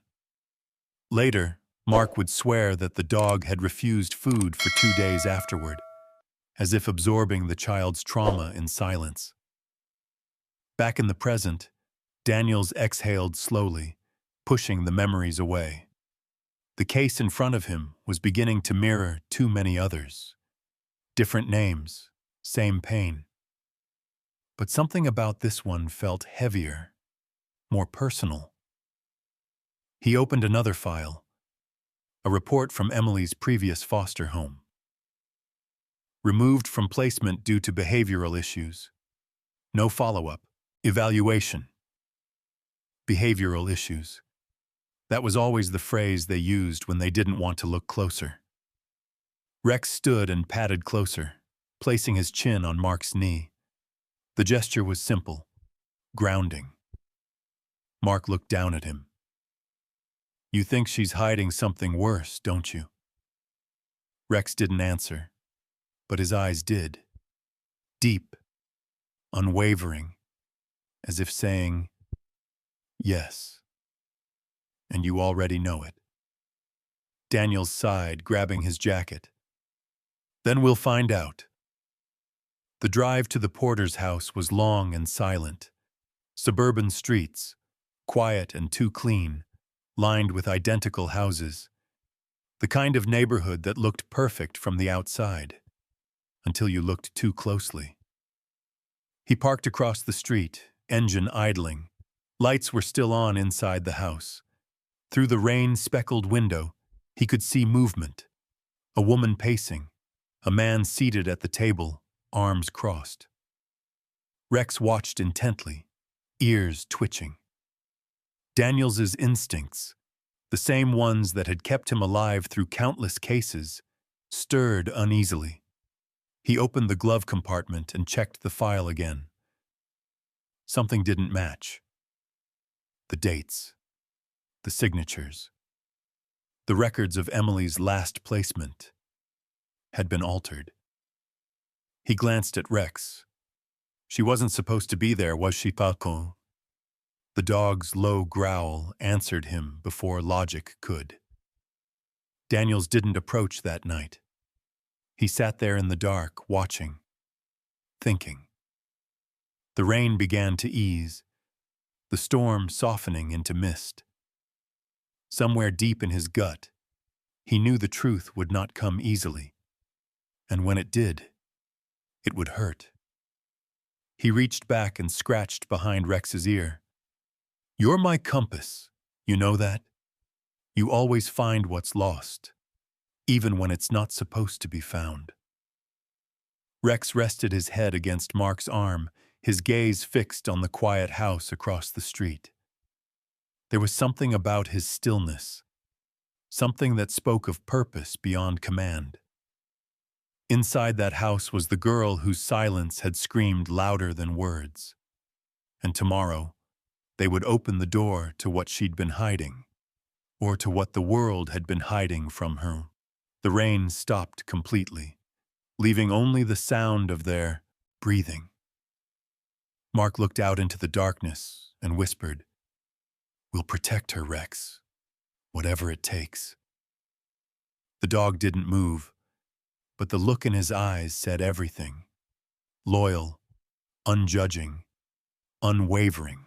Later, Mark would swear that the dog had refused food for 2 days afterward, as if absorbing the child's trauma in silence. Back in the present, Daniels exhaled slowly, pushing the memories away. The case in front of him was beginning to mirror too many others. Different names, same pain. But something about this one felt heavier, more personal. He opened another file, a report from Emily's previous foster home. Removed from placement due to behavioral issues. No follow-up. Evaluation. Behavioral issues. That was always the phrase they used when they didn't want to look closer. Rex stood and patted closer, placing his chin on Mark's knee. The gesture was simple, grounding. Mark looked down at him. "You think she's hiding something worse, don't you?" Rex didn't answer, but his eyes did. Deep, unwavering, as if saying, "Yes. And you already know it." Daniels sighed, grabbing his jacket. "Then we'll find out." The drive to the porter's house was long and silent. Suburban streets, quiet and too clean, lined with identical houses. The kind of neighborhood that looked perfect from the outside, until you looked too closely. He parked across the street, engine idling. Lights were still on inside the house. Through the rain-speckled window, he could see movement. A woman pacing, a man seated at the table, arms crossed. Rex watched intently, ears twitching. Daniels's instincts, the same ones that had kept him alive through countless cases, stirred uneasily. He opened the glove compartment and checked the file again. Something didn't match. The dates, the signatures, the records of Emily's last placement had been altered. He glanced at Rex. She wasn't supposed to be there, was she, Falcon? The dog's low growl answered him before logic could. Daniels didn't approach that night. He sat there in the dark, watching, thinking. The rain began to ease, the storm softening into mist. Somewhere deep in his gut, he knew the truth would not come easily, and when it did, it would hurt. He reached back and scratched behind Rex's ear. "You're my compass, you know that? You always find what's lost, even when it's not supposed to be found." Rex rested his head against Mark's arm, his gaze fixed on the quiet house across the street. There was something about his stillness, something that spoke of purpose beyond command. Inside that house was the girl whose silence had screamed louder than words. And tomorrow, they would open the door to what she'd been hiding, or to what the world had been hiding from her. The rain stopped completely, leaving only the sound of their breathing. Mark looked out into the darkness and whispered, "We'll protect her, Rex, whatever it takes." The dog didn't move, but the look in his eyes said everything. Loyal, unjudging, unwavering.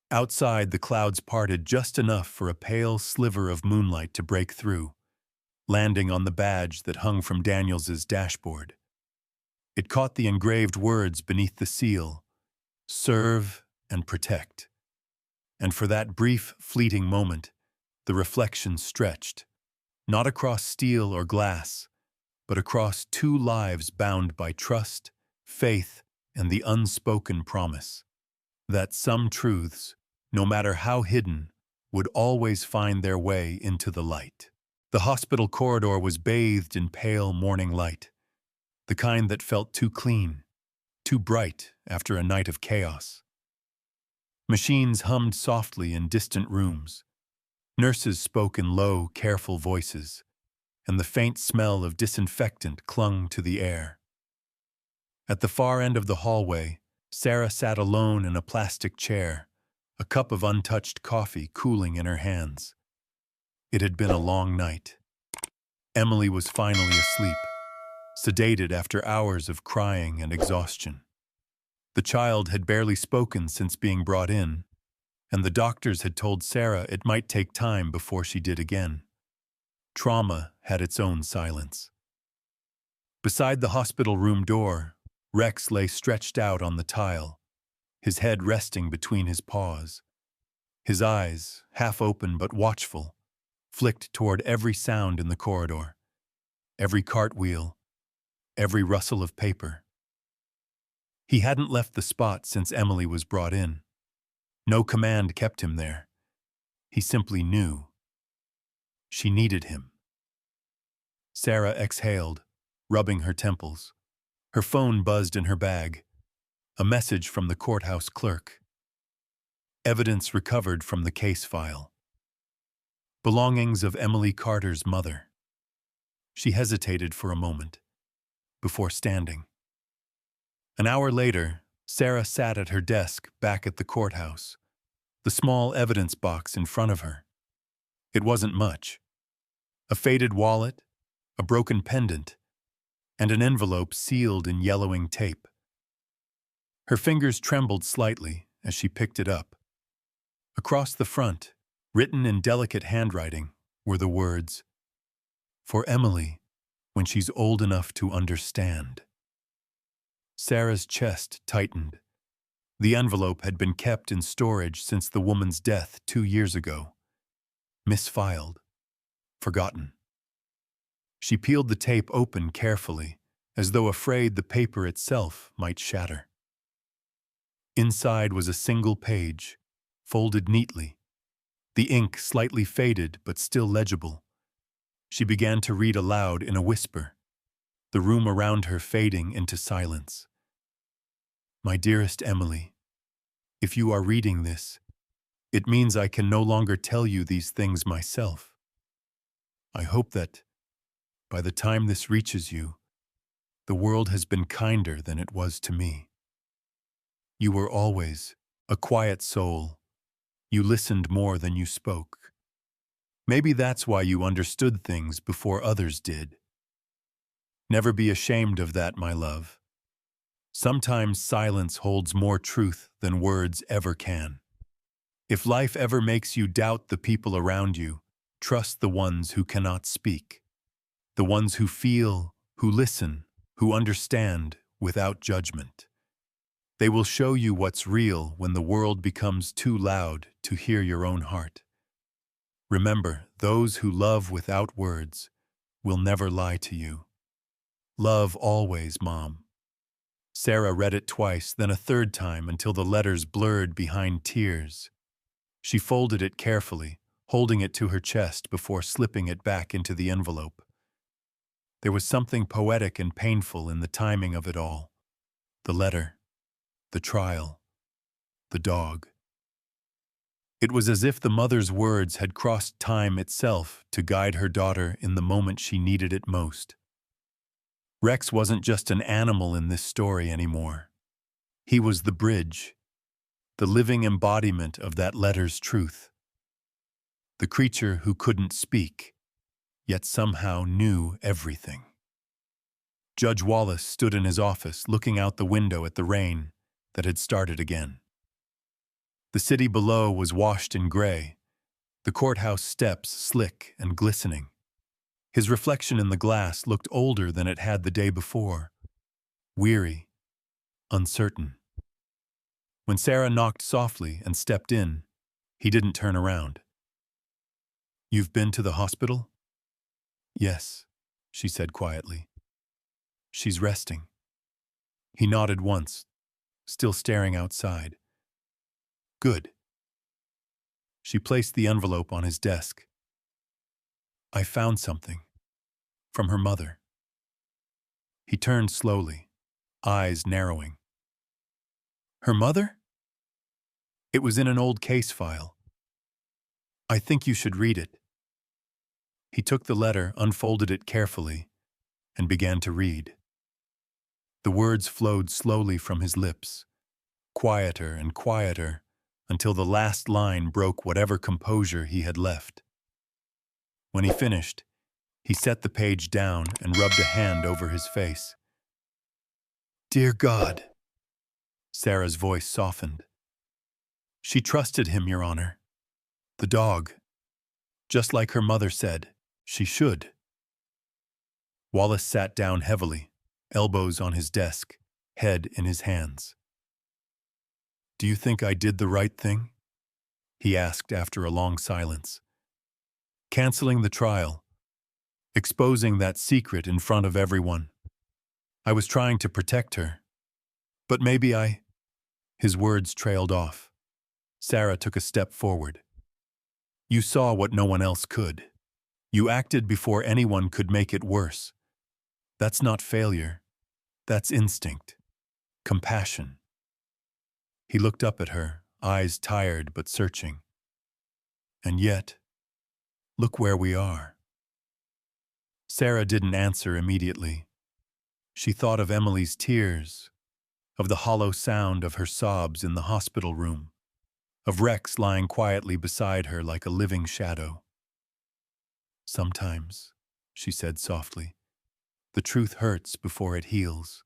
Outside, the clouds parted just enough for a pale sliver of moonlight to break through, landing on the badge that hung from Daniels's dashboard. It caught the engraved words beneath the seal, "Serve and protect." And for that brief, fleeting moment, the reflection stretched, not across steel or glass, but across two lives bound by trust, faith, and the unspoken promise that some truths, no matter how hidden, would always find their way into the light. The hospital corridor was bathed in pale morning light, the kind that felt too clean, too bright after a night of chaos. Machines hummed softly in distant rooms. Nurses spoke in low, careful voices, and the faint smell of disinfectant clung to the air. At the far end of the hallway, Sarah sat alone in a plastic chair, a cup of untouched coffee cooling in her hands. It had been a long night. Emily was finally asleep, sedated after hours of crying and exhaustion. The child had barely spoken since being brought in, and the doctors had told Sarah it might take time before she did again. Trauma had its own silence. Beside the hospital room door, Rex lay stretched out on the tile, his head resting between his paws. His eyes, half open but watchful, flicked toward every sound in the corridor, every cartwheel, every rustle of paper. He hadn't left the spot since Emily was brought in. No command kept him there. He simply knew. She needed him. Sarah exhaled, rubbing her temples. Her phone buzzed in her bag. A message from the courthouse clerk. Evidence recovered from the case file. Belongings of Emily Carter's mother. She hesitated for a moment, before standing. An hour later, Sarah sat at her desk back at the courthouse, the small evidence box in front of her. It wasn't much. A faded wallet, a broken pendant, and an envelope sealed in yellowing tape. Her fingers trembled slightly as she picked it up. Across the front, written in delicate handwriting, were the words, "For Emily, when she's old enough to understand." Sarah's chest tightened. The envelope had been kept in storage since the woman's death 2 years ago. Misfiled. Forgotten. She peeled the tape open carefully, as though afraid the paper itself might shatter. Inside was a single page, folded neatly, the ink slightly faded but still legible. She began to read aloud in a whisper, the room around her fading into silence. "My dearest Emily, if you are reading this, it means I can no longer tell you these things myself. I hope that, by the time this reaches you, the world has been kinder than it was to me. You were always a quiet soul. You listened more than you spoke. Maybe that's why you understood things before others did. Never be ashamed of that, my love. Sometimes silence holds more truth than words ever can. If life ever makes you doubt the people around you, trust the ones who cannot speak. The ones who feel, who listen, who understand without judgment. They will show you what's real when the world becomes too loud to hear your own heart. Remember, those who love without words will never lie to you. Love always, Mom." Sarah read it twice, then a third time until the letters blurred behind tears. She folded it carefully, holding it to her chest before slipping it back into the envelope. There was something poetic and painful in the timing of it all. The letter, the trial, the dog. It was as if the mother's words had crossed time itself to guide her daughter in the moment she needed it most. Rex wasn't just an animal in this story anymore. He was the bridge, the living embodiment of that letter's truth. The creature who couldn't speak, yet somehow knew everything. Judge Wallace stood in his office looking out the window at the rain that had started again. The city below was washed in gray, the courthouse steps slick and glistening. His reflection in the glass looked older than it had the day before, weary, uncertain. When Sarah knocked softly and stepped in, he didn't turn around. "You've been to the hospital?" "Yes," she said quietly. "She's resting." He nodded once, still staring outside. "Good." She placed the envelope on his desk. "I found something. From her mother." He turned slowly, eyes narrowing. "Her mother?" "It was in an old case file. I think you should read it." He took the letter, unfolded it carefully, and began to read. The words flowed slowly from his lips, quieter and quieter, until the last line broke whatever composure he had left. When he finished, he set the page down and rubbed a hand over his face. "Dear God," Sarah's voice softened. "She trusted him, Your Honor. The dog. Just like her mother said, she should." Wallace sat down heavily, elbows on his desk, head in his hands. "Do you think I did the right thing?" he asked after a long silence. "Canceling the trial, exposing that secret in front of everyone. I was trying to protect her. But maybe I—" His words trailed off. Sarah took a step forward. "You saw what no one else could. You acted before anyone could make it worse. That's not failure. That's instinct. Compassion." He looked up at her, eyes tired but searching. "And yet, look where we are." Sarah didn't answer immediately. She thought of Emily's tears, of the hollow sound of her sobs in the hospital room, of Rex lying quietly beside her like a living shadow. "Sometimes," she said softly, "the truth hurts before it heals.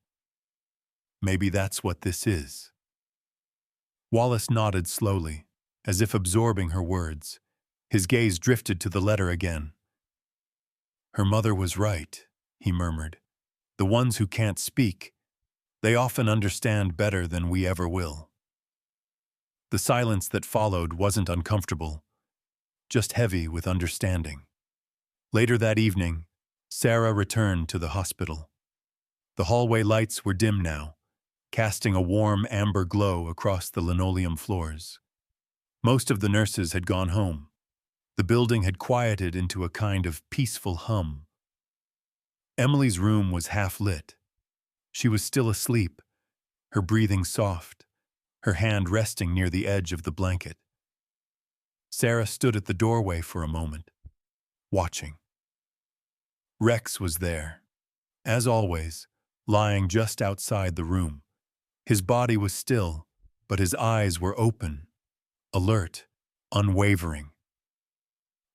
Maybe that's what this is." Wallace nodded slowly, as if absorbing her words. His gaze drifted to the letter again. "Her mother was right," he murmured. "The ones who can't speak, they often understand better than we ever will." The silence that followed wasn't uncomfortable, just heavy with understanding. Later that evening, Sarah returned to the hospital. The hallway lights were dim now, casting a warm amber glow across the linoleum floors. Most of the nurses had gone home. The building had quieted into a kind of peaceful hum. Emily's room was half lit. She was still asleep, her breathing soft, her hand resting near the edge of the blanket. Sarah stood at the doorway for a moment, watching. Rex was there, as always, lying just outside the room. His body was still, but his eyes were open, alert, unwavering.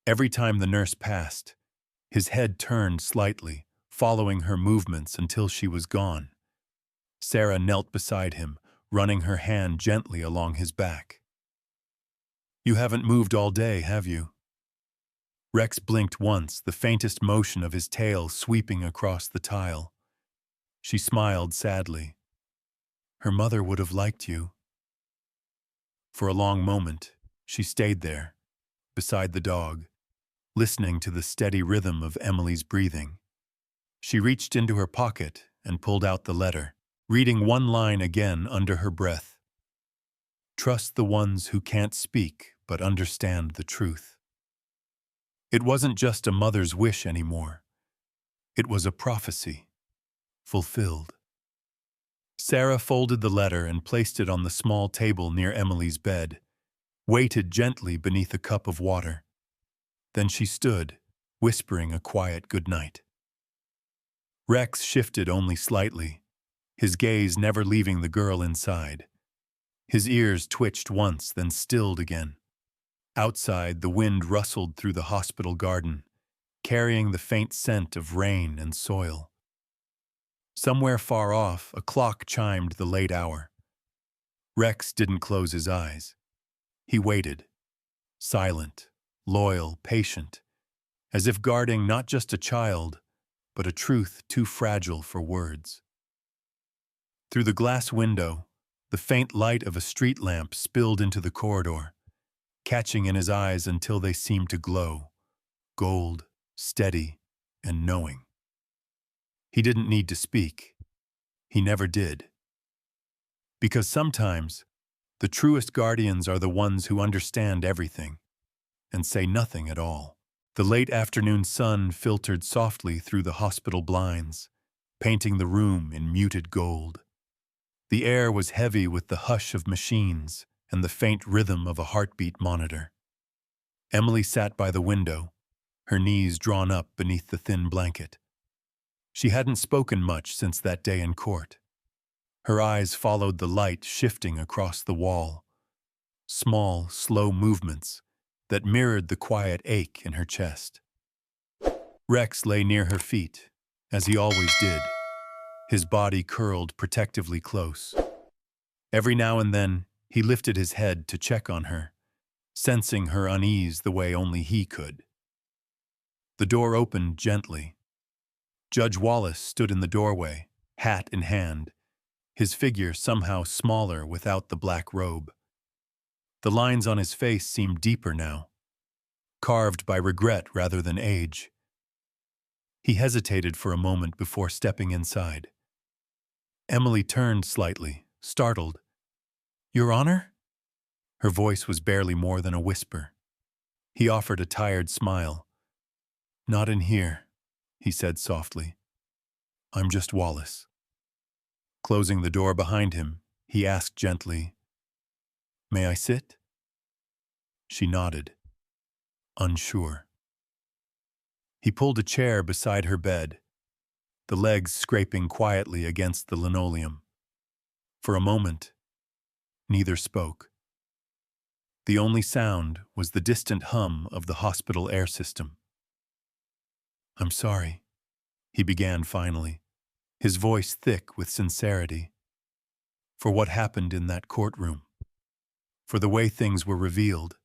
Every time the nurse passed, his head turned slightly, following her movements until she was gone. Sarah knelt beside him, running her hand gently along his back. "You haven't moved all day, have you?" Rex blinked once, the faintest motion of his tail sweeping across the tile. She smiled sadly. "Her mother would have liked you." For a long moment, she stayed there, beside the dog, listening to the steady rhythm of Emily's breathing. She reached into her pocket and pulled out the letter, reading one line again under her breath. "Trust the ones who can't speak but understand the truth." It wasn't just a mother's wish anymore. It was a prophecy, fulfilled. Sarah folded the letter and placed it on the small table near Emily's bed, waited gently beneath a cup of water. Then she stood, whispering a quiet goodnight. Rex shifted only slightly, his gaze never leaving the girl inside. His ears twitched once, then stilled again. Outside, the wind rustled through the hospital garden, carrying the faint scent of rain and soil. Somewhere far off, a clock chimed the late hour. Rex didn't close his eyes. He waited, silent, loyal, patient, as if guarding not just a child, but a truth too fragile for words. Through the glass window, the faint light of a street lamp spilled into the corridor, catching in his eyes until they seemed to glow, gold, steady, and knowing. He didn't need to speak. He never did. Because sometimes, the truest guardians are the ones who understand everything and say nothing at all. The late afternoon sun filtered softly through the hospital blinds, painting the room in muted gold. The air was heavy with the hush of machines and the faint rhythm of a heartbeat monitor. Emily sat by the window, her knees drawn up beneath the thin blanket. She hadn't spoken much since that day in court. Her eyes followed the light shifting across the wall, small, slow movements that mirrored the quiet ache in her chest. Rex lay near her feet, as he always did, his body curled protectively close. Every now and then, he lifted his head to check on her, sensing her unease the way only he could. The door opened gently. Judge Wallace stood in the doorway, hat in hand, his figure somehow smaller without the black robe. The lines on his face seemed deeper now, carved by regret rather than age. He hesitated for a moment before stepping inside. Emily turned slightly, startled. "Your Honor?" Her voice was barely more than a whisper. He offered a tired smile. "Not in here," he said softly. "I'm just Wallace." Closing the door behind him, he asked gently, "May I sit?" She nodded, unsure. He pulled a chair beside her bed, the legs scraping quietly against the linoleum. For a moment, neither spoke. The only sound was the distant hum of the hospital air system. "I'm sorry," he began finally, his voice thick with sincerity, "for what happened in that courtroom, for the way things were revealed.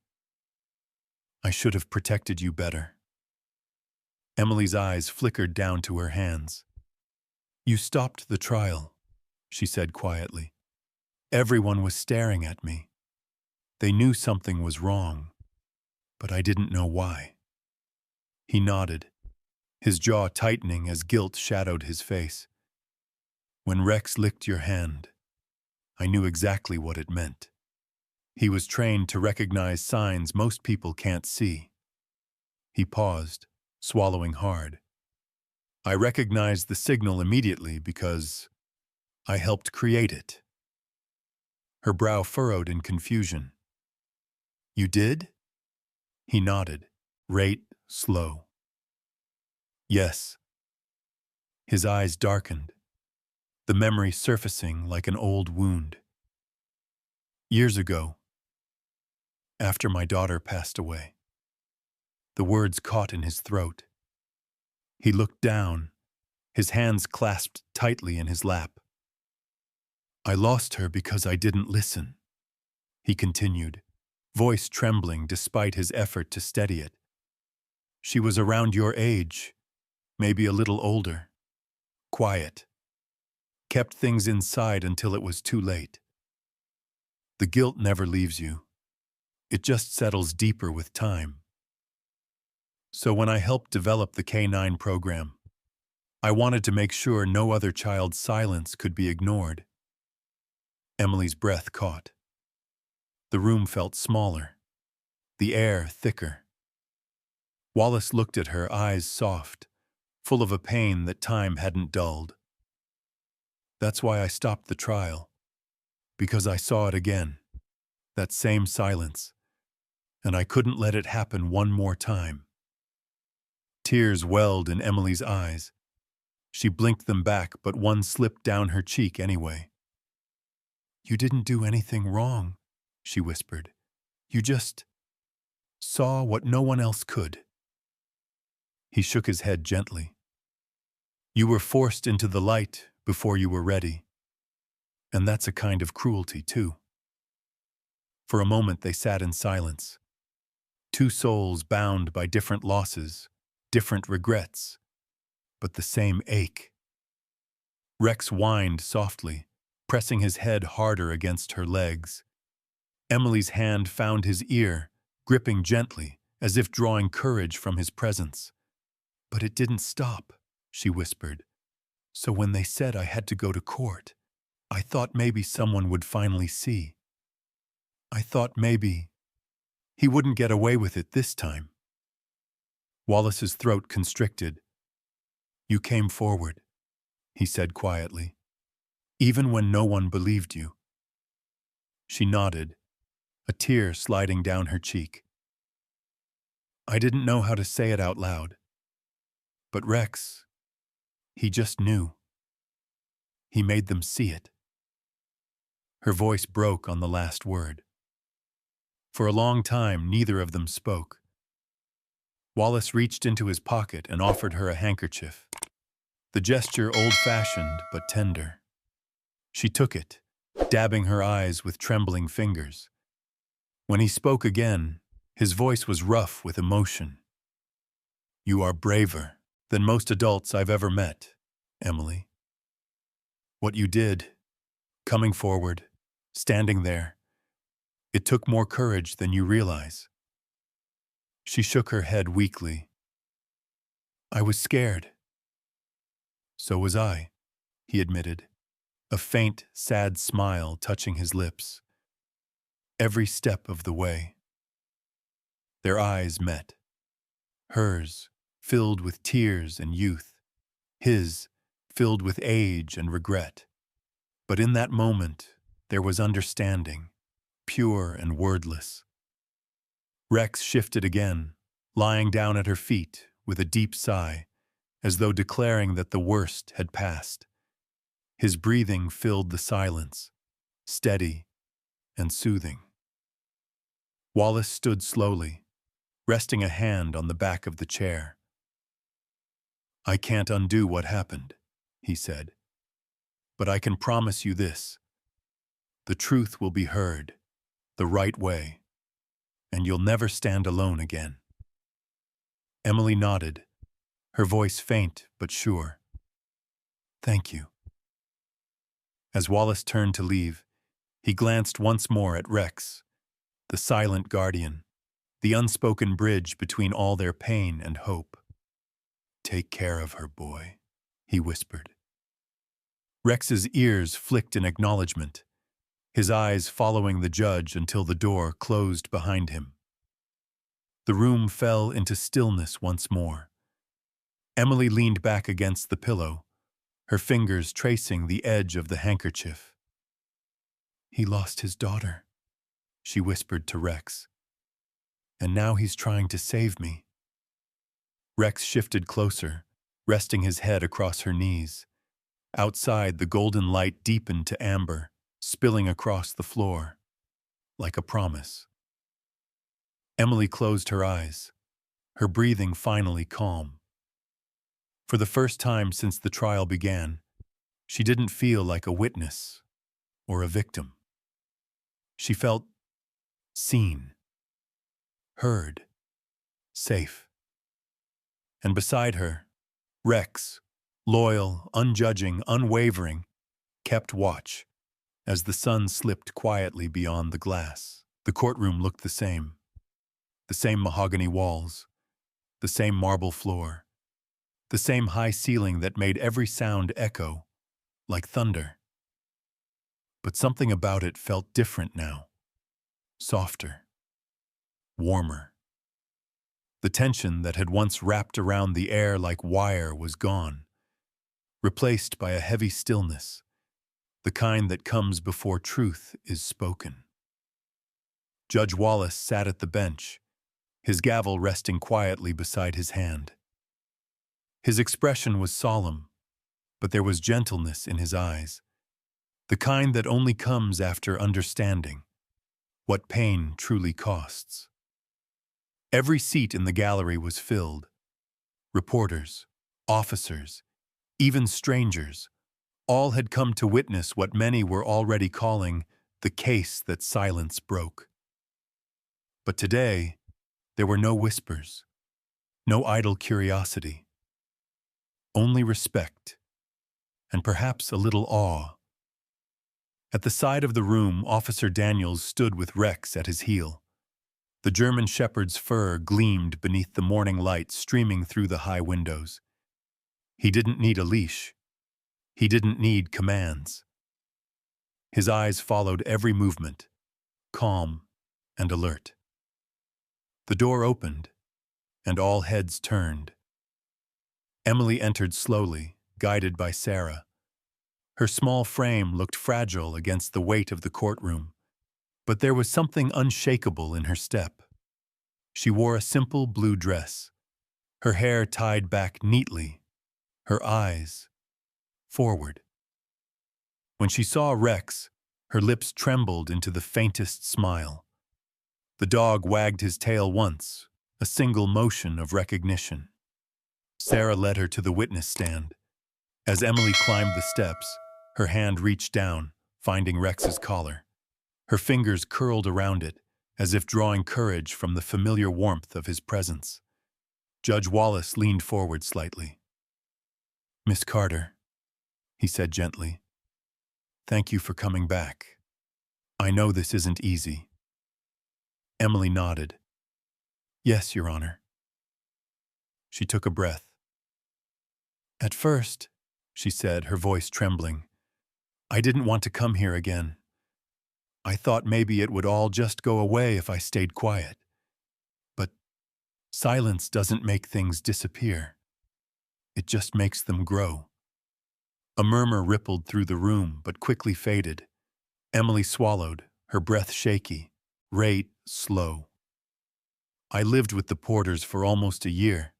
I should have protected you better." Emily's eyes flickered down to her hands. "You stopped the trial," she said quietly. "Everyone was staring at me. They knew something was wrong, but I didn't know why." He nodded, his jaw tightening as guilt shadowed his face. "When Rex licked your hand, I knew exactly what it meant. He was trained to recognize signs most people can't see." He paused, swallowing hard. "I recognized the signal immediately because I helped create it." Her brow furrowed in confusion. "You did?" He nodded, rate slow. "Yes." His eyes darkened, the memory surfacing like an old wound. "Years ago, after my daughter passed away." The words caught in his throat. He looked down, his hands clasped tightly in his lap. "I lost her because I didn't listen," he continued, voice trembling despite his effort to steady it. "She was around your age, maybe a little older, quiet, kept things inside until it was too late. The guilt never leaves you. It just settles deeper with time. So when I helped develop the K-9 program, I wanted to make sure no other child's silence could be ignored." Emily's breath caught. The room felt smaller, the air thicker. Wallace looked at her, eyes soft, full of a pain that time hadn't dulled. "That's why I stopped the trial, because I saw it again, that same silence, and I couldn't let it happen one more time." Tears welled in Emily's eyes. She blinked them back, but one slipped down her cheek anyway. "You didn't do anything wrong," she whispered. "You just saw what no one else could." He shook his head gently. "You were forced into the light before you were ready. And that's a kind of cruelty, too." For a moment they sat in silence. Two souls bound by different losses, different regrets, but the same ache. Rex whined softly, pressing his head harder against her legs. Emily's hand found his ear, gripping gently, as if drawing courage from his presence. "But it didn't stop," she whispered. "So when they said I had to go to court, I thought maybe someone would finally see. I thought maybe he wouldn't get away with it this time." Wallace's throat constricted. "You came forward," he said quietly, "even when no one believed you." She nodded, a tear sliding down her cheek. "I didn't know how to say it out loud. But Rex, he just knew. He made them see it." Her voice broke on the last word. For a long time, neither of them spoke. Wallace reached into his pocket and offered her a handkerchief. The gesture old-fashioned but tender. She took it, dabbing her eyes with trembling fingers. When he spoke again, his voice was rough with emotion. "You are braver than most adults I've ever met, Emily. What you did, coming forward, standing there, it took more courage than you realize." She shook her head weakly. "I was scared." "So was I," he admitted, a faint, sad smile touching his lips. Every step of the way. Their eyes met. Hers, filled with tears and youth. His, filled with age and regret. But in that moment, there was understanding, pure and wordless. Rex shifted again, lying down at her feet with a deep sigh, as though declaring that the worst had passed. His breathing filled the silence, steady and soothing. Wallace stood slowly, resting a hand on the back of the chair. "I can't undo what happened," he said. "But I can promise you this. The truth will be heard, the right way, and you'll never stand alone again." Emily nodded, her voice faint but sure. "Thank you." As Wallace turned to leave, he glanced once more at Rex, the silent guardian, the unspoken bridge between all their pain and hope. "Take care of her, boy," he whispered. Rex's ears flicked in acknowledgement, his eyes following the judge until the door closed behind him. The room fell into stillness once more. Emily leaned back against the pillow, her fingers tracing the edge of the handkerchief. "He lost his daughter," she whispered to Rex. "And now he's trying to save me." Rex shifted closer, resting his head across her knees. Outside, the golden light deepened to amber, spilling across the floor, like a promise. Emily closed her eyes, her breathing finally calm. For the first time since the trial began, she didn't feel like a witness or a victim. She felt seen, heard, safe. And beside her, Rex, loyal, unjudging, unwavering, kept watch as the sun slipped quietly beyond the glass. The courtroom looked the same mahogany walls, the same marble floor, the same high ceiling that made every sound echo like thunder. But something about it felt different now, softer, warmer. The tension that had once wrapped around the air like wire was gone, replaced by a heavy stillness, the kind that comes before truth is spoken. Judge Wallace sat at the bench, his gavel resting quietly beside his hand. His expression was solemn, but there was gentleness in his eyes, the kind that only comes after understanding what pain truly costs. Every seat in the gallery was filled. Reporters, officers, even strangers, all had come to witness what many were already calling the case that silence broke. But today, there were no whispers, no idle curiosity, only respect, and perhaps a little awe. At the side of the room, Officer Daniels stood with Rex at his heel. The German shepherd's fur gleamed beneath the morning light streaming through the high windows. He didn't need a leash. He didn't need commands. His eyes followed every movement, calm and alert. The door opened, and all heads turned. Emily entered slowly, guided by Sarah. Her small frame looked fragile against the weight of the courtroom, but there was something unshakable in her step. She wore a simple blue dress, her hair tied back neatly, her eyes forward. When she saw Rex, Her lips trembled into the faintest smile. The dog wagged his tail once, a single motion of recognition. Sarah led her to the witness stand. As Emily climbed the steps, her hand reached down, finding Rex's collar. Her fingers curled around it, as if drawing courage from the familiar warmth of his presence. Judge Wallace leaned forward slightly. "Miss Carter," he said gently, "thank you for coming back. I know this isn't easy." Emily nodded. "Yes, Your Honor." She took a breath. "At first," she said, her voice trembling, "I didn't want to come here again. I thought maybe it would all just go away if I stayed quiet. But silence doesn't make things disappear. It just makes them grow." A murmur rippled through the room, but quickly faded. Emily swallowed, her breath shaky, rate slow. "I lived with the Porters for almost a year.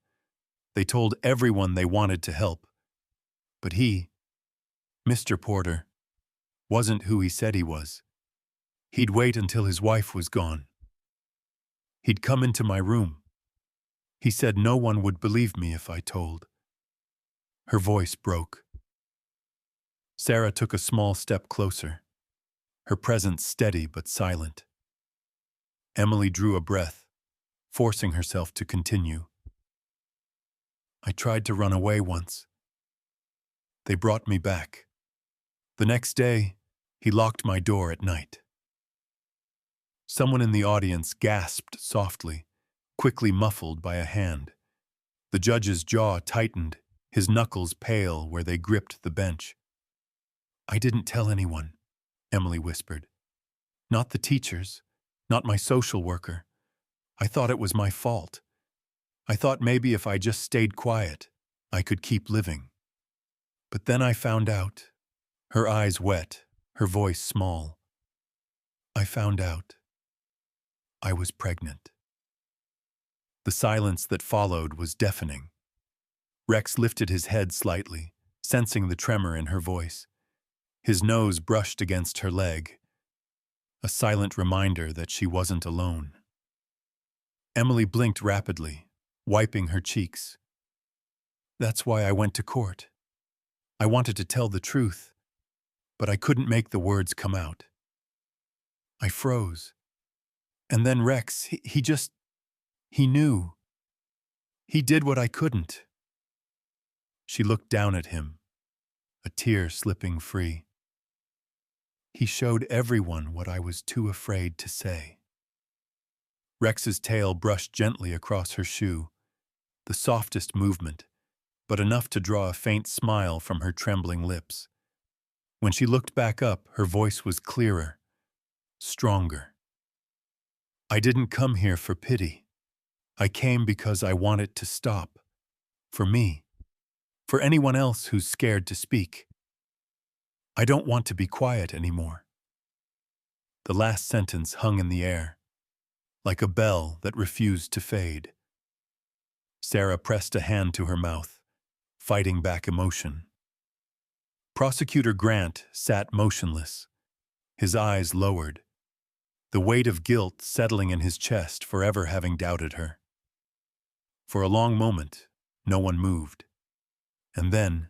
They told everyone they wanted to help. But he, Mr. Porter, wasn't who he said he was. He'd wait until his wife was gone. He'd come into my room. He said no one would believe me if I told." Her voice broke. Sarah took a small step closer, her presence steady but silent. Emily drew a breath, forcing herself to continue. "I tried to run away once. They brought me back. The next day, he locked my door at night." Someone in the audience gasped softly, quickly muffled by a hand. The judge's jaw tightened, his knuckles pale where they gripped the bench. "I didn't tell anyone," Emily whispered. "Not the teachers, not my social worker. I thought it was my fault. I thought maybe if I just stayed quiet, I could keep living. But then I found out," her eyes wet, her voice small. "I found out I was pregnant." The silence that followed was deafening. Rex lifted his head slightly, sensing the tremor in her voice. His nose brushed against her leg, a silent reminder that she wasn't alone. Emily blinked rapidly, wiping her cheeks. "That's why I went to court. I wanted to tell the truth, but I couldn't make the words come out. I froze. And then Rex, he knew. He did what I couldn't." She looked down at him, a tear slipping free. "He showed everyone what I was too afraid to say." Rex's tail brushed gently across her shoe, the softest movement, but enough to draw a faint smile from her trembling lips. When she looked back up, her voice was clearer, stronger. "I didn't come here for pity. I came because I want it to stop. For me. For anyone else who's scared to speak. I don't want to be quiet anymore." The last sentence hung in the air, like a bell that refused to fade. Sarah pressed a hand to her mouth, fighting back emotion. Prosecutor Grant sat motionless, his eyes lowered, the weight of guilt settling in his chest for ever having doubted her. For a long moment, no one moved. And then,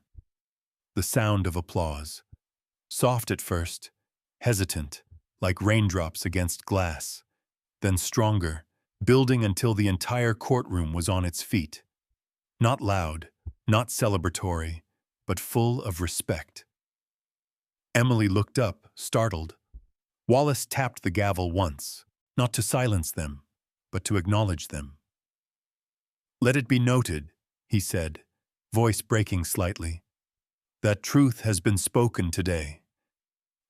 the sound of applause. Soft at first, hesitant, like raindrops against glass, then stronger, building until the entire courtroom was on its feet. Not loud, not celebratory, but full of respect. Emily looked up, startled. Wallace tapped the gavel once, not to silence them, but to acknowledge them. "Let it be noted," he said, voice breaking slightly, "that truth has been spoken today,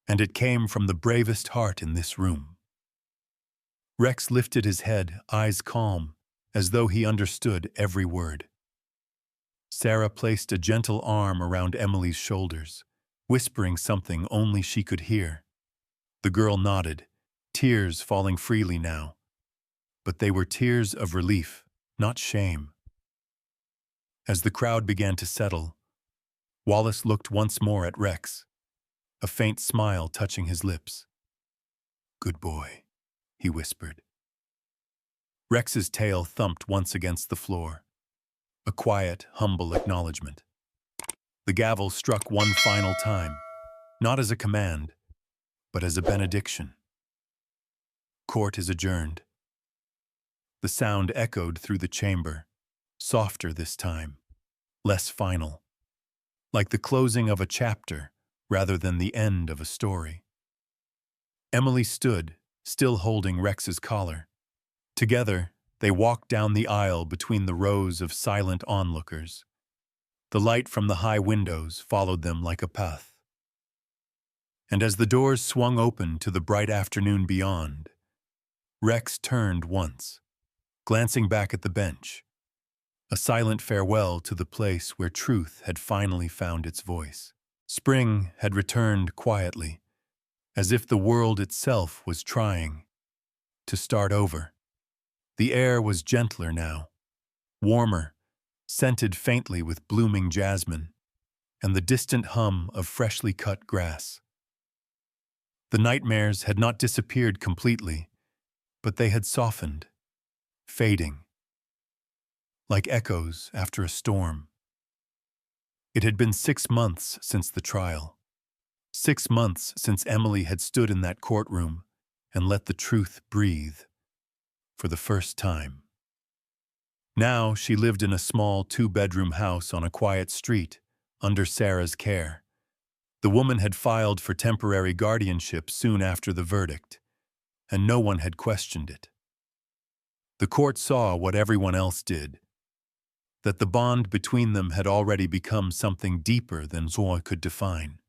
and it came from the bravest heart in this room." Rex lifted his head, eyes calm, as though he understood every word. Sarah placed a gentle arm around Emily's shoulders, whispering something only she could hear. The girl nodded, tears falling freely now. But they were tears of relief, not shame. As the crowd began to settle, Wallace looked once more at Rex. a faint smile touching his lips. "Good boy," he whispered. Rex's tail thumped once against the floor, a quiet, humble acknowledgement. The gavel struck one final time, not as a command, but as a benediction. Court is adjourned. The sound echoed through the chamber, softer this time, less final, like the closing of a chapter rather than the end of a story. Emily stood, still holding Rex's collar. Together, they walked down the aisle between the rows of silent onlookers. The light from the high windows followed them like a path. And as the doors swung open to the bright afternoon beyond, Rex turned once, glancing back at the bench, a silent farewell to the place where truth had finally found its voice. Spring had returned quietly, as if the world itself was trying to start over. The air was gentler now, warmer, scented faintly with blooming jasmine, and the distant hum of freshly cut grass. The nightmares had not disappeared completely, but they had softened, fading, like echoes after a storm. It had been 6 months since the trial. 6 months since Emily had stood in that courtroom and let the truth breathe for the first time. Now she lived in a small 2-bedroom house on a quiet street, under Sarah's care. The woman had filed for temporary guardianship soon after the verdict, and no one had questioned it. The court saw what everyone else did, that the bond between them had already become something deeper than Zoe could define.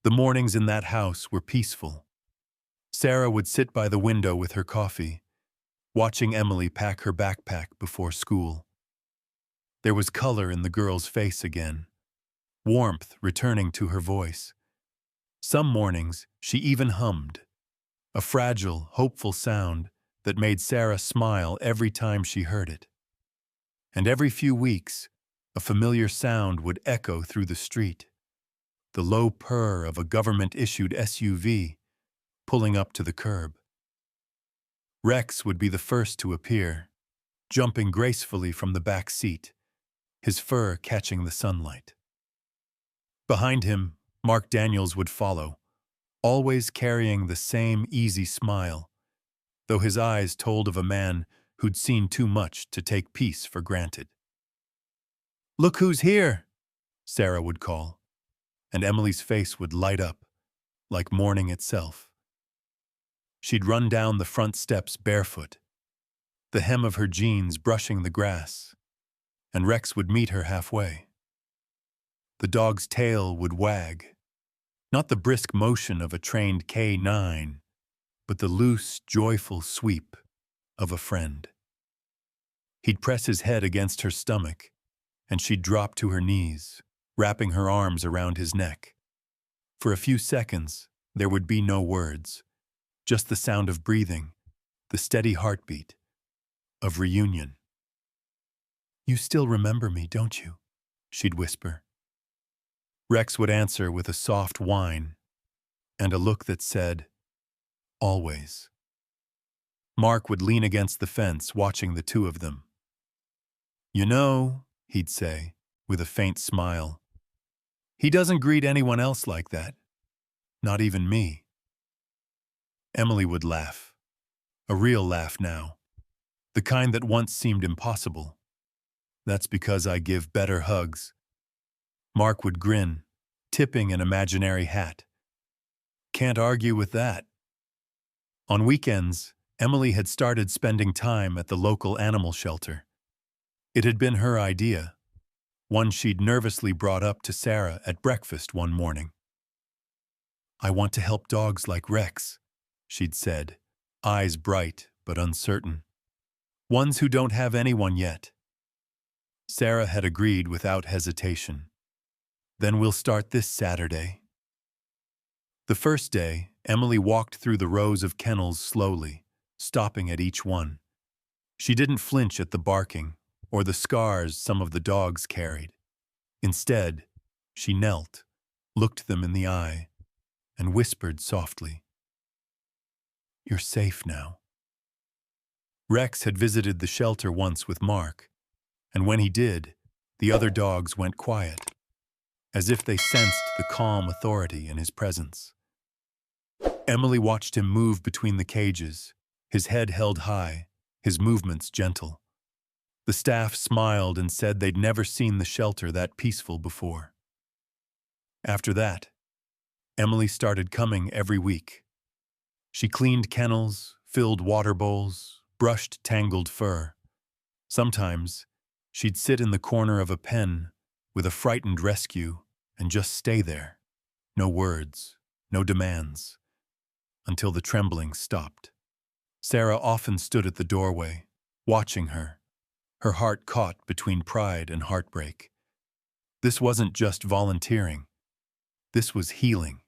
The mornings in that house were peaceful. Sarah would sit by the window with her coffee, watching Emily pack her backpack before school. There was color in the girl's face again, warmth returning to her voice. Some mornings she even hummed, a fragile, hopeful sound that made Sarah smile every time she heard it. And every few weeks, a familiar sound would echo through the street, the low purr of a government-issued SUV pulling up to the curb. Rex would be the first to appear, jumping gracefully from the back seat, his fur catching the sunlight. Behind him, Mark Daniels would follow, always carrying the same easy smile, though his eyes told of a man who'd seen too much to take peace for granted. "Look who's here," Sarah would call, and Emily's face would light up, like morning itself. She'd run down the front steps barefoot, the hem of her jeans brushing the grass, and Rex would meet her halfway. The dog's tail would wag, not the brisk motion of a trained K9, but the loose, joyful sweep of a friend. He'd press his head against her stomach, and she'd drop to her knees, wrapping her arms around his neck. For a few seconds, there would be no words, just the sound of breathing, the steady heartbeat, of reunion. "You still remember me, don't you?" she'd whisper. Rex would answer with a soft whine and a look that said, "Always." Mark would lean against the fence, watching the two of them. "You know," he'd say, with a faint smile, "he doesn't greet anyone else like that. Not even me." Emily would laugh. A real laugh now. The kind that once seemed impossible. "That's because I give better hugs." Mark would grin, tipping an imaginary hat. "Can't argue with that." On weekends, Emily had started spending time at the local animal shelter. It had been her idea, one she'd nervously brought up to Sarah at breakfast one morning. "I want to help dogs like Rex," she'd said, eyes bright but uncertain. "Ones who don't have anyone yet." Sarah had agreed without hesitation. "Then we'll start this Saturday." The first day, Emily walked through the rows of kennels slowly, stopping at each one. She didn't flinch at the barking or the scars some of the dogs carried. Instead, she knelt, looked them in the eye, and whispered softly, "You're safe now." Rex had visited the shelter once with Mark, and when he did, the other dogs went quiet, as if they sensed the calm authority in his presence. Emily watched him move between the cages, his head held high, his movements gentle. The staff smiled and said they'd never seen the shelter that peaceful before. After that, Emily started coming every week. She cleaned kennels, filled water bowls, brushed tangled fur. Sometimes, she'd sit in the corner of a pen with a frightened rescue and just stay there. No words, no demands, until the trembling stopped. Sarah often stood at the doorway, watching her heart caught between pride and heartbreak. This wasn't just volunteering. This was healing.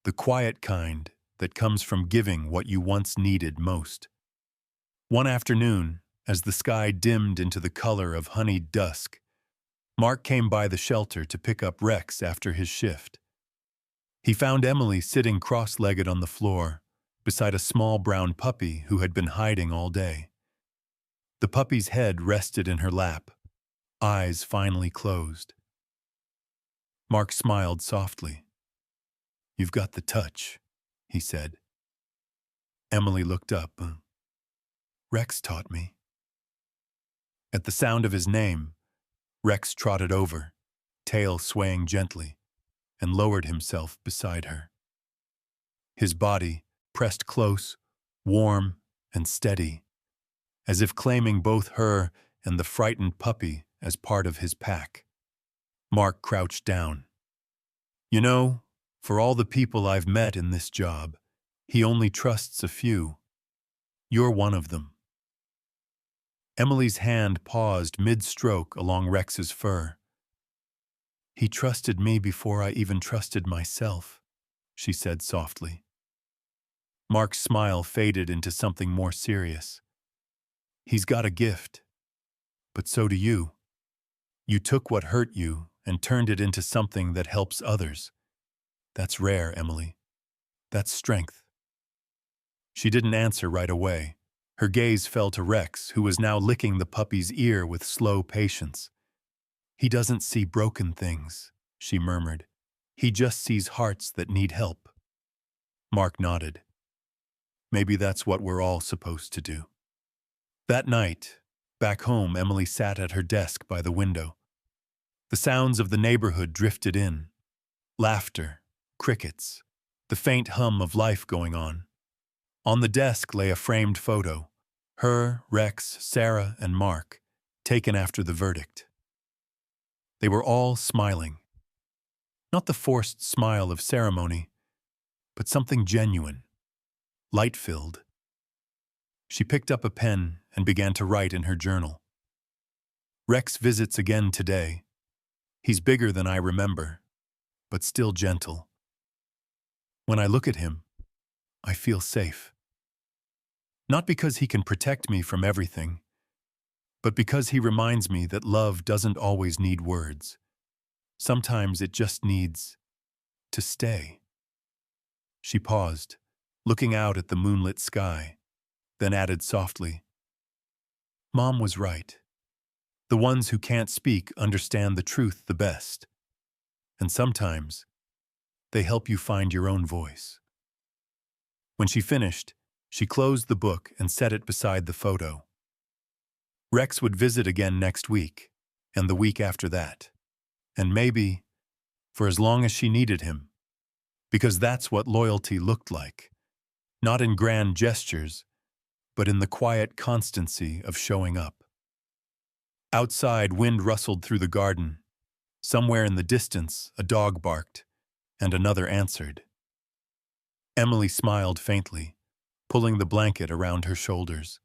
The quiet kind that comes from giving what you once needed most. One afternoon, as the sky dimmed into the color of honeyed dusk, Mark came by the shelter to pick up Rex after his shift. He found Emily sitting cross-legged on the floor, beside a small brown puppy who had been hiding all day. The puppy's head rested in her lap, eyes finally closed. Mark smiled softly. "You've got the touch," he said. Emily looked up. "Rex taught me." At the sound of his name, Rex trotted over, tail swaying gently, and lowered himself beside her. His body pressed close, warm, and steady, as if claiming both her and the frightened puppy as part of his pack. Mark crouched down. "You know, for all the people I've met in this job, he only trusts a few. You're one of them." Emily's hand paused mid-stroke along Rex's fur. "He trusted me before I even trusted myself," she said softly. Mark's smile faded into something more serious. "He's got a gift, but so do you. You took what hurt you and turned it into something that helps others. That's rare, Emily. That's strength." She didn't answer right away. Her gaze fell to Rex, who was now licking the puppy's ear with slow patience. "He doesn't see broken things," she murmured. "He just sees hearts that need help." Mark nodded. "Maybe that's what we're all supposed to do." That night, back home, Emily sat at her desk by the window. The sounds of the neighborhood drifted in. Laughter, crickets, the faint hum of life going on. On the desk lay a framed photo. Her, Rex, Sarah, and Mark, taken after the verdict. They were all smiling. Not the forced smile of ceremony, but something genuine, light-filled. She picked up a pen and began to write in her journal. "Rex visits again today. He's bigger than I remember, but still gentle. When I look at him, I feel safe. Not because he can protect me from everything, but because he reminds me that love doesn't always need words. Sometimes it just needs to stay." She paused, looking out at the moonlit sky, then added softly, "Mom was right. The ones who can't speak understand the truth the best. And sometimes, they help you find your own voice." When she finished, she closed the book and set it beside the photo. Rex would visit again next week, and the week after that. And maybe, for as long as she needed him. Because that's what loyalty looked like. Not in grand gestures, but in the quiet constancy of showing up. Outside, wind rustled through the garden. Somewhere in the distance, a dog barked, and another answered. Emily smiled faintly, pulling the blanket around her shoulders.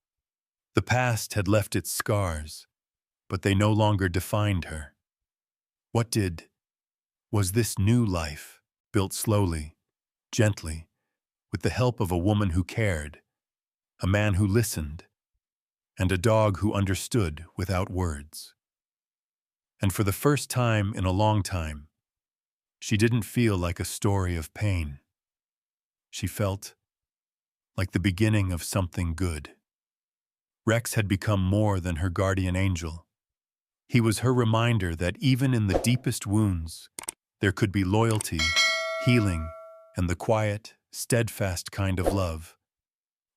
The past had left its scars, but they no longer defined her. What was this new life, built slowly, gently, with the help of a woman who cared, a man who listened, and a dog who understood without words. And for the first time in a long time, She didn't feel like a story of pain. She felt like the beginning of something good. Rex had become more than her guardian angel. He was her reminder that even in the deepest wounds, there could be loyalty, healing, and the quiet, steadfast kind of love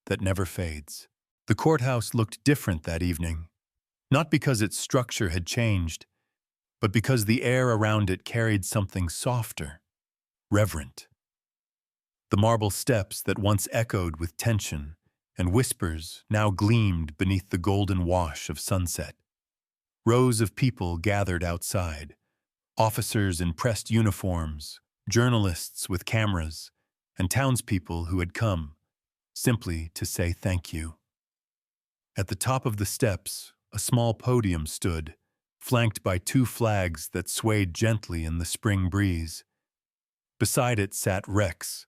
that never fades. The courthouse looked different that evening, not because its structure had changed, but because the air around it carried something softer, reverent. The marble steps that once echoed with tension and whispers now gleamed beneath the golden wash of sunset. Rows of people gathered outside, officers in pressed uniforms, journalists with cameras, and townspeople who had come simply to say thank you. At the top of the steps, a small podium stood, flanked by two flags that swayed gently in the spring breeze. Beside it sat Rex,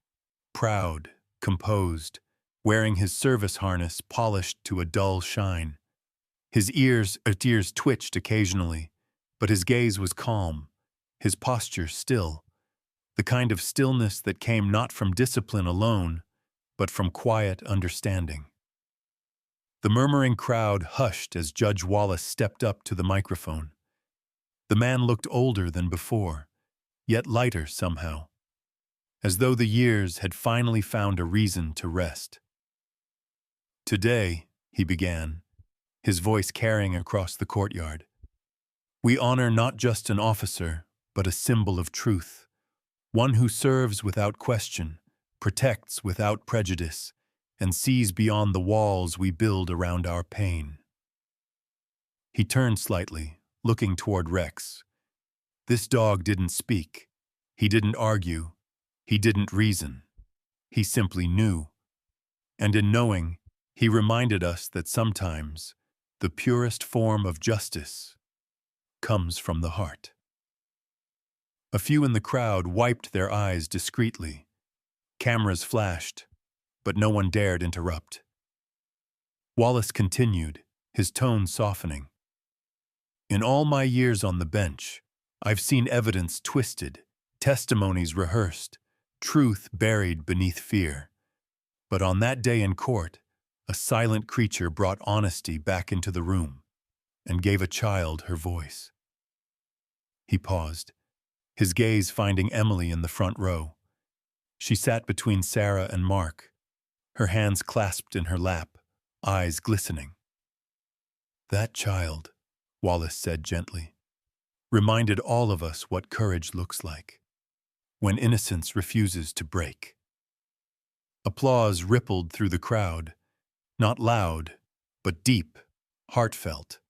proud, composed, wearing his service harness polished to a dull shine. His ears twitched occasionally, but his gaze was calm, his posture still, the kind of stillness that came not from discipline alone, but from quiet understanding. The murmuring crowd hushed as Judge Wallace stepped up to the microphone. The man looked older than before, yet lighter somehow, as though the years had finally found a reason to rest. "Today," he began, his voice carrying across the courtyard, "we honor not just an officer, but a symbol of truth, one who serves without question, protects without prejudice, and sees beyond the walls we build around our pain." He turned slightly, looking toward Rex. This dog didn't speak. He didn't argue. He didn't reason. He simply knew. And in knowing, he reminded us that sometimes the purest form of justice comes from the heart. A few in the crowd wiped their eyes discreetly. Cameras flashed, but no one dared interrupt. Wallace continued, his tone softening. "In all my years on the bench, I've seen evidence twisted, testimonies rehearsed, truth buried beneath fear. But on that day in court, a silent creature brought honesty back into the room and gave a child her voice." He paused, his gaze finding Emily in the front row. She sat between Sarah and Mark, her hands clasped in her lap, eyes glistening. "That child," Wallace said gently, "reminded all of us what courage looks like, when innocence refuses to break." Applause rippled through the crowd, not loud, but deep, heartfelt.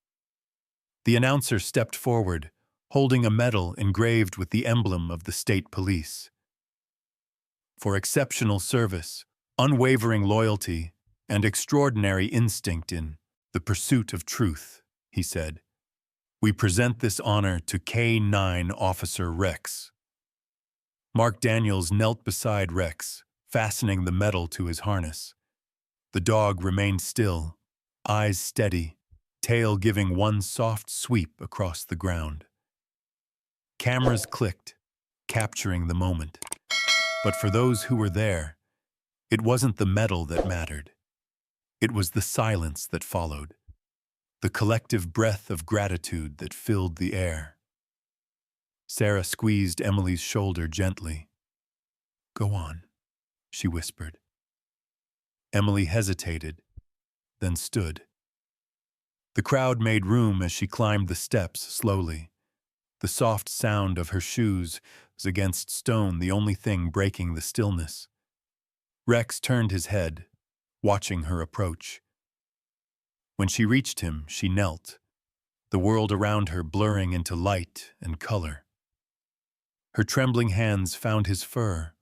The announcer stepped forward, holding a medal engraved with the emblem of the state police. "For exceptional service, unwavering loyalty, and extraordinary instinct in the pursuit of truth," he said, "we present this honor to K-9 Officer Rex." Mark Daniels knelt beside Rex, fastening the medal to his harness. The dog remained still, eyes steady, tail giving one soft sweep across the ground. Cameras clicked, capturing the moment. But for those who were there, it wasn't the medal that mattered. It was the silence that followed, the collective breath of gratitude that filled the air. Sarah squeezed Emily's shoulder gently. "Go on," she whispered. Emily hesitated, then stood. The crowd made room as she climbed the steps slowly. The soft sound of her shoes was against stone, the only thing breaking the stillness. Rex turned his head, watching her approach. When she reached him, she knelt, the world around her blurring into light and color. Her trembling hands found his fur,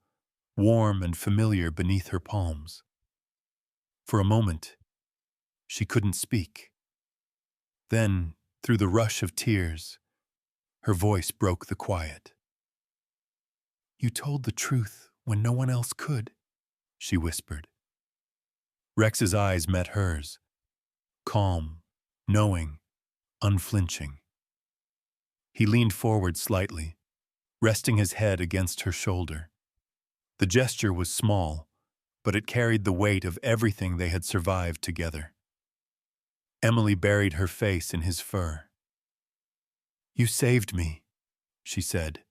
warm and familiar beneath her palms. For a moment, she couldn't speak. Then, through the rush of tears, her voice broke the quiet. "You told the truth when no one else could," she whispered. Rex's eyes met hers, calm, knowing, unflinching. He leaned forward slightly, resting his head against her shoulder. The gesture was small, but it carried the weight of everything they had survived together. Emily buried her face in his fur. "You saved me," she said,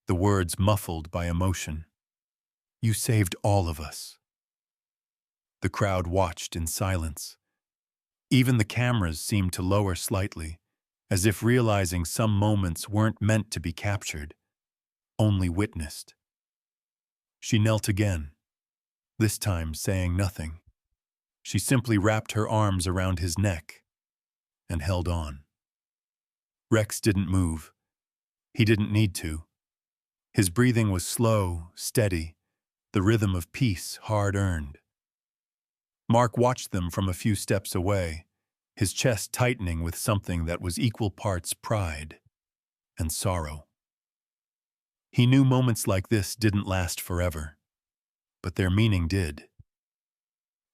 the words muffled by emotion. "You saved all of us." The crowd watched in silence. Even the cameras seemed to lower slightly, as if realizing some moments weren't meant to be captured, only witnessed. She knelt again, this time saying nothing. She simply wrapped her arms around his neck and held on. Rex didn't move. He didn't need to. His breathing was slow, steady, the rhythm of peace hard-earned. Mark watched them from a few steps away, his chest tightening with something that was equal parts pride and sorrow. He knew moments like this didn't last forever, but their meaning did.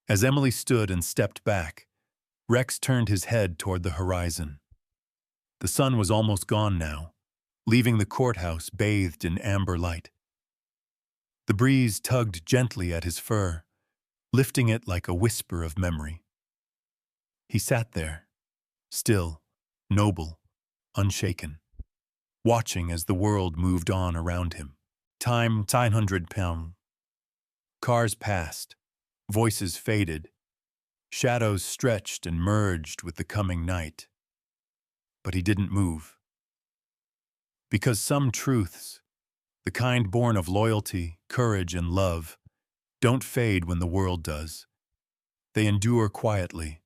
As Emily stood and stepped back, Rex turned his head toward the horizon. The sun was almost gone now, leaving the courthouse bathed in amber light. The breeze tugged gently at his fur, lifting it like a whisper of memory. He sat there, still, noble, unshaken, watching as the world moved on around him. Time, 900 pounds. Cars passed, voices faded, shadows stretched and merged with the coming night. But he didn't move. Because some truths, the kind born of loyalty, courage, and love, don't fade when the world does. They endure quietly,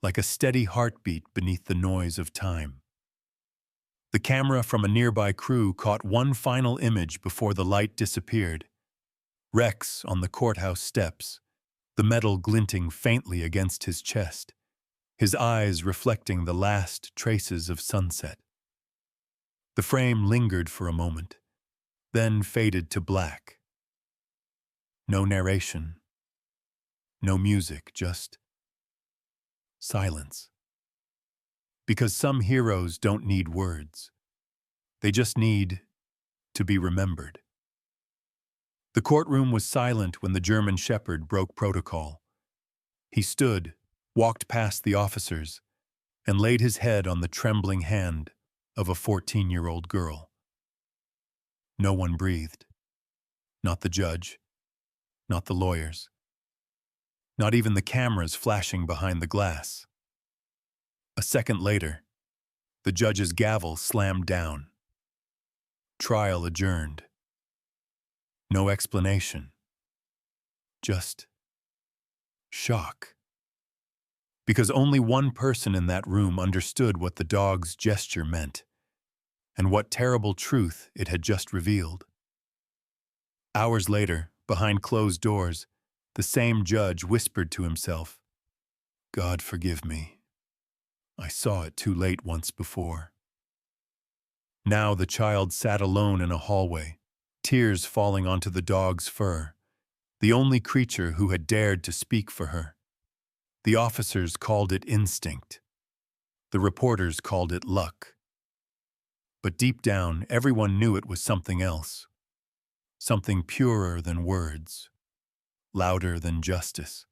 like a steady heartbeat beneath the noise of time. The camera from a nearby crew caught one final image before the light disappeared. Rex on the courthouse steps, the metal glinting faintly against his chest, his eyes reflecting the last traces of sunset. The frame lingered for a moment, then faded to black. No narration, no music, just silence. Because some heroes don't need words. They just need to be remembered. The courtroom was silent when the German shepherd broke protocol. He stood, walked past the officers, and laid his head on the trembling hand of a 14-year-old girl. No one breathed. Not the judge, not the lawyers, not even the cameras flashing behind the glass. A second later, the judge's gavel slammed down. Trial adjourned. No explanation. Just shock. Because only one person in that room understood what the dog's gesture meant, and what terrible truth it had just revealed. Hours later, behind closed doors, the same judge whispered to himself, "God forgive me. I saw it too late once before." Now the child sat alone in a hallway, tears falling onto the dog's fur, the only creature who had dared to speak for her. The officers called it instinct. The reporters called it luck. But deep down, everyone knew it was something else. Something purer than words, louder than justice.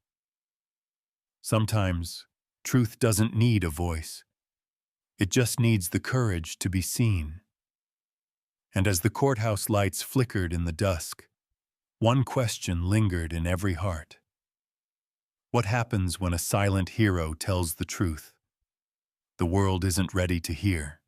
Sometimes, truth doesn't need a voice. It just needs the courage to be seen. And as the courthouse lights flickered in the dusk, one question lingered in every heart. What happens when a silent hero tells the truth the world isn't ready to hear?